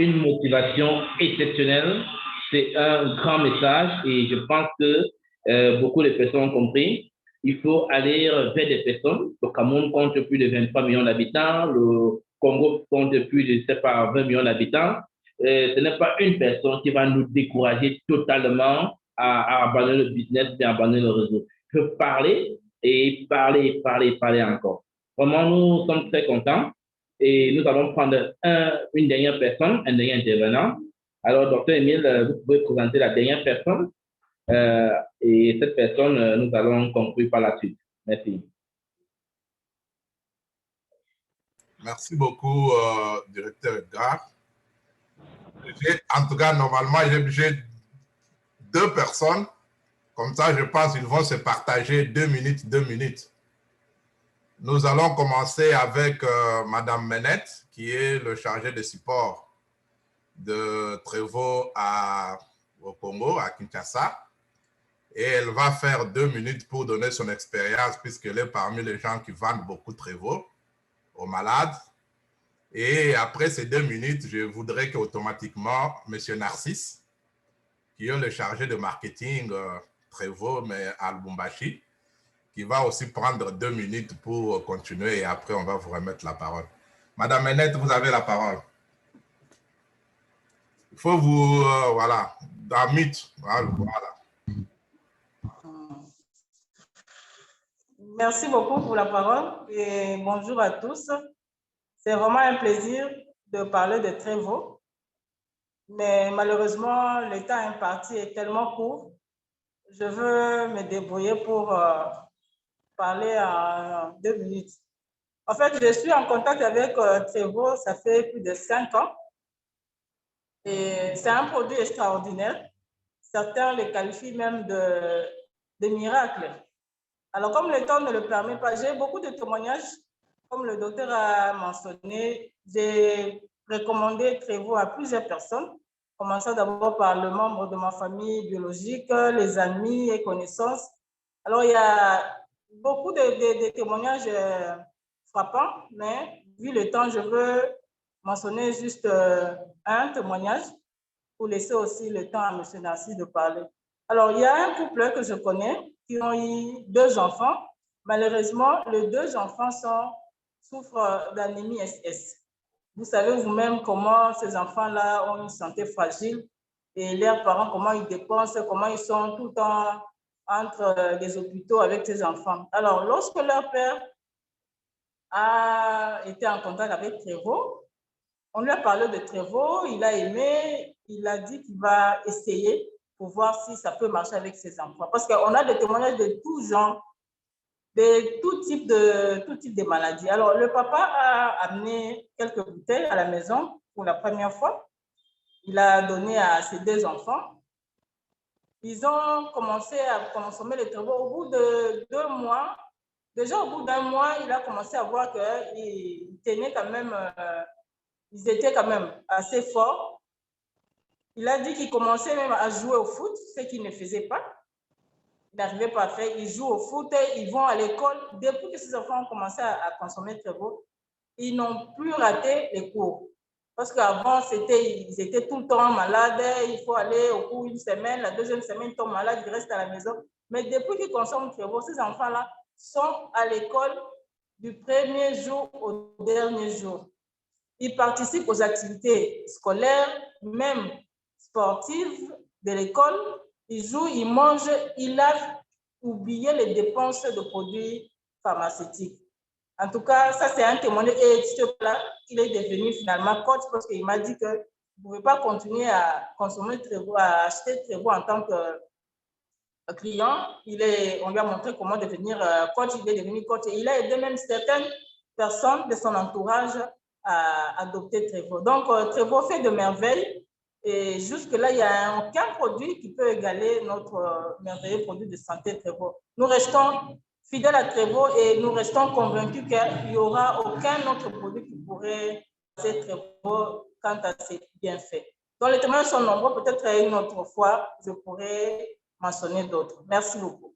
une motivation exceptionnelle. C'est un grand message et je pense que beaucoup de personnes ont compris. Il faut aller vers des personnes. Le Cameroun compte plus de 23 millions d'habitants. Le Congo compte plus de, je sais pas, 20 millions d'habitants. Ce n'est pas une personne qui va nous décourager totalement à abandonner le business et à abandonner le réseau. Il faut parler et parler encore. Vraiment, nous sommes très contents et nous allons prendre une dernière personne, un dernier intervenant. Alors, Dr. Emile, vous pouvez présenter la dernière personne et cette personne, nous allons conclure par la suite. Merci. Merci beaucoup, directeur Edgar. En tout cas, normalement, j'ai 2 personnes. Comme ça, je pense qu'ils vont se partager 2 minutes. Nous allons commencer avec Madame Menette, qui est le chargé de support de Trevo au Congo, à Kinshasa. Et elle va faire 2 minutes pour donner son expérience, puisqu'elle est parmi les gens qui vendent beaucoup Trevo aux malades. Et après ces 2 minutes, je voudrais qu'automatiquement, M. Narcisse, qui est le chargé de marketing Trevo, mais à Lubumbashi, qui va aussi prendre 2 minutes pour continuer et après, on va vous remettre la parole. Madame Menette, vous avez la parole. Il faut vous, voilà, dans mythe, voilà. Merci beaucoup pour la parole et bonjour à tous. C'est vraiment un plaisir de parler de Trevo, mais malheureusement, le temps imparti est tellement court. Je veux me débrouiller pour parler en 2 minutes. En fait, je suis en contact avec Trevo, ça fait plus de 5 ans. Et c'est un produit extraordinaire. Certains le qualifient même de miracle. Alors, comme le temps ne le permet pas, j'ai beaucoup de témoignages. Comme le docteur a mentionné, j'ai recommandé Trevo à plusieurs personnes, commençant d'abord par le membre de ma famille biologique, les amis et connaissances. Alors, il y a beaucoup de témoignages frappants, mais vu le temps, je veux mentionner juste un témoignage. pour laisser aussi le temps à M. Narcisse de parler. Alors, il y a un couple que je connais qui ont eu 2 enfants. Malheureusement, les 2 enfants souffrent d'anémie SS. Vous savez vous-même comment ces enfants-là ont une santé fragile et leurs parents, comment ils dépensent, comment ils sont tout le temps entre les hôpitaux avec ces enfants. Alors, lorsque leur père a été en contact avec Trévo, on lui a parlé de Trévo, il a aimé, il a dit qu'il va essayer pour voir si ça peut marcher avec ses enfants. Parce qu'on a des témoignages de tout genre, de tout type de maladies. Alors, le papa a amené quelques bouteilles à la maison pour la première fois. Il a donné à ses 2 enfants. Ils ont commencé à consommer le Trévo. Au bout de 2 mois, déjà au bout d'1 mois, il a commencé à voir qu'ils tenaient quand même, ils étaient quand même assez forts. Il a dit qu'il commençait même à jouer au foot, ce qu'il ne faisait pas. Il n'arrivait pas à faire. Ils jouent au foot, ils vont à l'école. Depuis que ces enfants ont commencé à consommer Trévo, ils n'ont plus raté les cours. Parce qu'avant, ils étaient tout le temps malades. Il faut aller au cours 1 semaine. La 2e semaine, ils tombent malades, ils restent à la maison. Mais depuis qu'ils consomment Trévo, ces enfants-là sont à l'école du 1er jour au dernier jour. Ils participent aux activités scolaires, même sportives de l'école. Ils jouent, ils mangent, ils a oublié les dépenses de produits pharmaceutiques. En tout cas, ça c'est un témoignage. Et ce-là, il est devenu finalement coach parce qu'il m'a dit que vous ne pouvez pas continuer à consommer Trévo, à acheter Trévo en tant que client. On lui a montré comment devenir coach, il est devenu coach. Et il a aidé même certaines personnes de son entourage à adopter Trévo. Donc, Trévo fait de merveilles. Et jusque-là, il n'y a aucun produit qui peut égaler notre merveilleux produit de santé Trévo. Nous restons fidèles à Trévo et nous restons convaincus qu'il n'y aura aucun autre produit qui pourrait passer Trévo quant à ses bienfaits. Donc, les témoignages sont nombreux. Peut-être une autre fois, je pourrais mentionner d'autres. Merci beaucoup.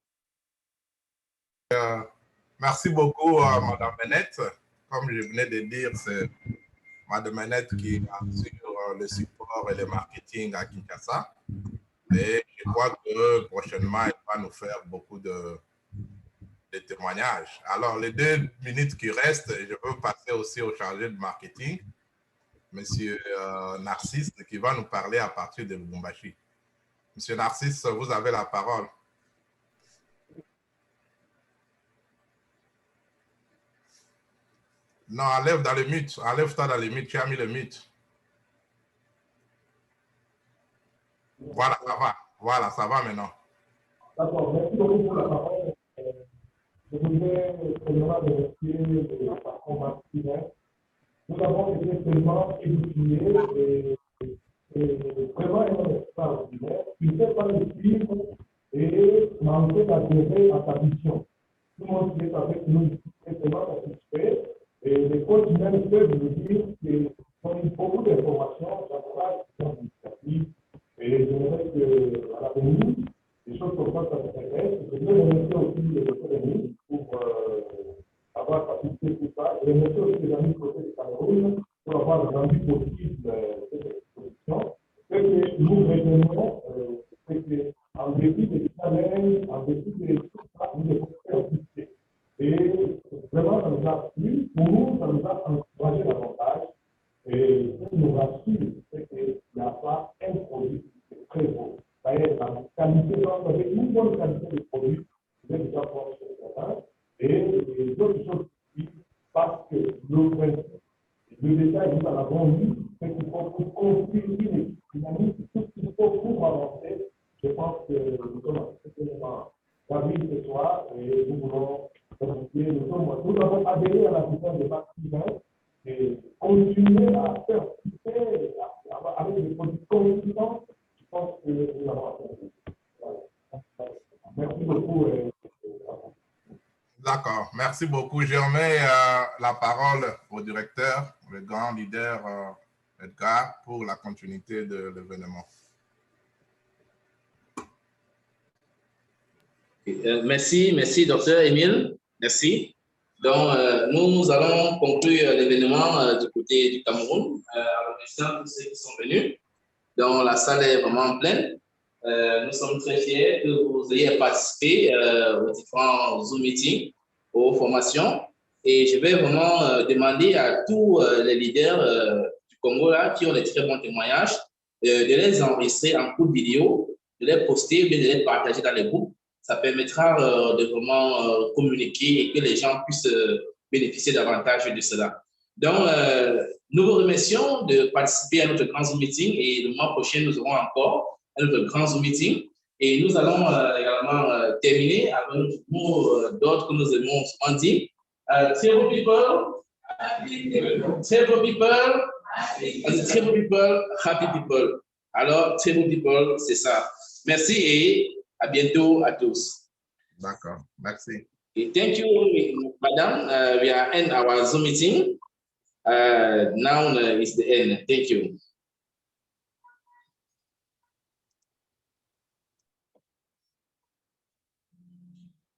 Merci beaucoup, Mme Bennett. Comme je venais de dire, c'est Mme Bennett qui assure le support et le marketing à Kinshasa. Et je crois que prochainement, elle va nous faire beaucoup de témoignages. Alors, les 2 minutes qui restent, je veux passer aussi au chargé de marketing, M. Narcisse, qui va nous parler à partir de Lubumbashi. M. Narcisse, vous avez la parole. Non, enlève dans le mute. Enlève-toi dans le mute. Tu as mis le mute. Voilà, ça va. Voilà, ça va maintenant. D'accord, merci beaucoup pour la parole. Je voudrais seulement remercier la patron Martinez. Nous avons été tellement édifiés et vraiment extraordinaire. Il ne fait pas le suivre et m'a fait adhérer à sa mission. Tout le monde qui est avec nous est tellement satisfait. Et les coachs même peuvent nous dire qu'ils ont eu beaucoup d'informations dans l'initiative. Et j'aimerais qu'à l'avenir, des choses comme ça m'intéressent. Je voudrais remercier aussi les économistes pour avoir participé tout ça. Je remercie aussi les amis côté du Cameroun pour avoir rendu possible cette exposition. Ce que nous retenons, c'est qu'en dépit des challenges, en dépit de tout ça, nous devons faire aussi. Et vraiment, ça nous a plu. Pour nous, ça nous a encouragé davantage. Et ce qui nous rassure, c'est qu'il n'y a pas un produit très beau. D'ailleurs, la qualité, avec une bonne qualité de produit, vous êtes déjà fort sur le terrain. Et les autres choses qui parce que le détail, nous en avons vu, c'est qu'il faut construire une équipe dynamique, tout ce qu'il faut pour avancer. Je pense que nous sommes extrêmement ravis ce soir et nous voulons nous avons adhéré à la puissance de Marc-Sylvain et continuer à faire pousser avec des produits constants. Je pense que nous avons atteint. Merci beaucoup. D'accord, merci beaucoup. Je remets la parole au directeur, le grand leader Edgar, pour la continuité de l'événement. Merci, docteur Émile. Merci. Donc, nous allons conclure l'événement du côté du Cameroun, en remerciant tous ceux qui sont venus. Donc, la salle est vraiment pleine. Nous sommes très fiers que vous ayez participé aux différents Zoom meetings, aux formations. Et je vais vraiment demander à tous les leaders du Congo là, qui ont des très bons témoignages de les enregistrer en cours de vidéo, de les poster, de les partager dans les groupes. Ça permettra de vraiment communiquer et que les gens puissent bénéficier davantage de cela. Donc, nous vous remercions de participer à notre grand Zoom meeting et le mois prochain, nous aurons encore notre grand Zoom meeting. Et nous allons également terminer avec notre mot d'ordre que nous aimons souvent dire. Tribal people, tribal people, tribal people, happy people. Alors, tribal people, c'est ça. Merci et à bientôt à tous. D'accord, merci. Okay, thank you, Madam. We are end our Zoom meeting. Now is the end. Thank you.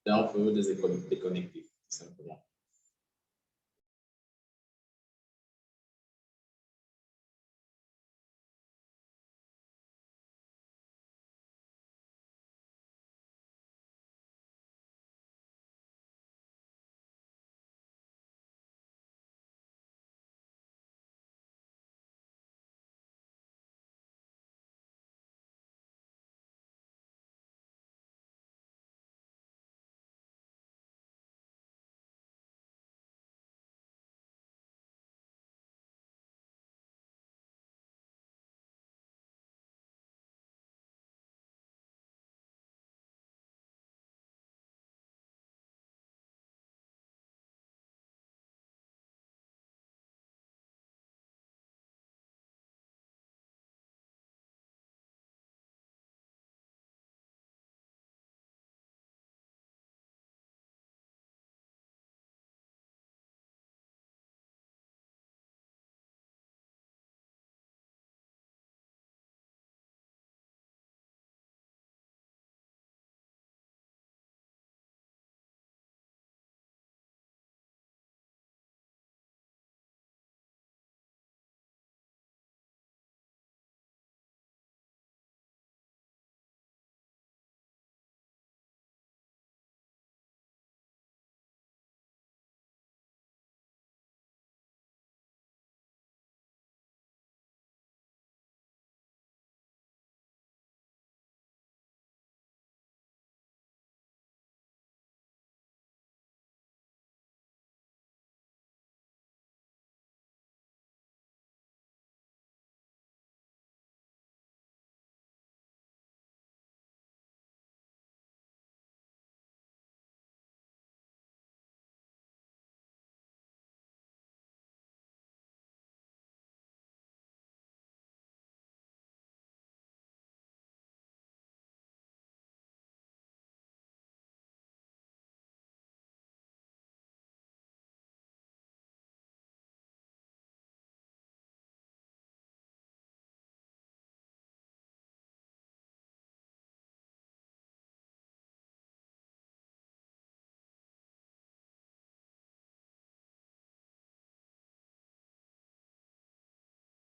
Donc, vous pouvez déconnecter, tout simplement.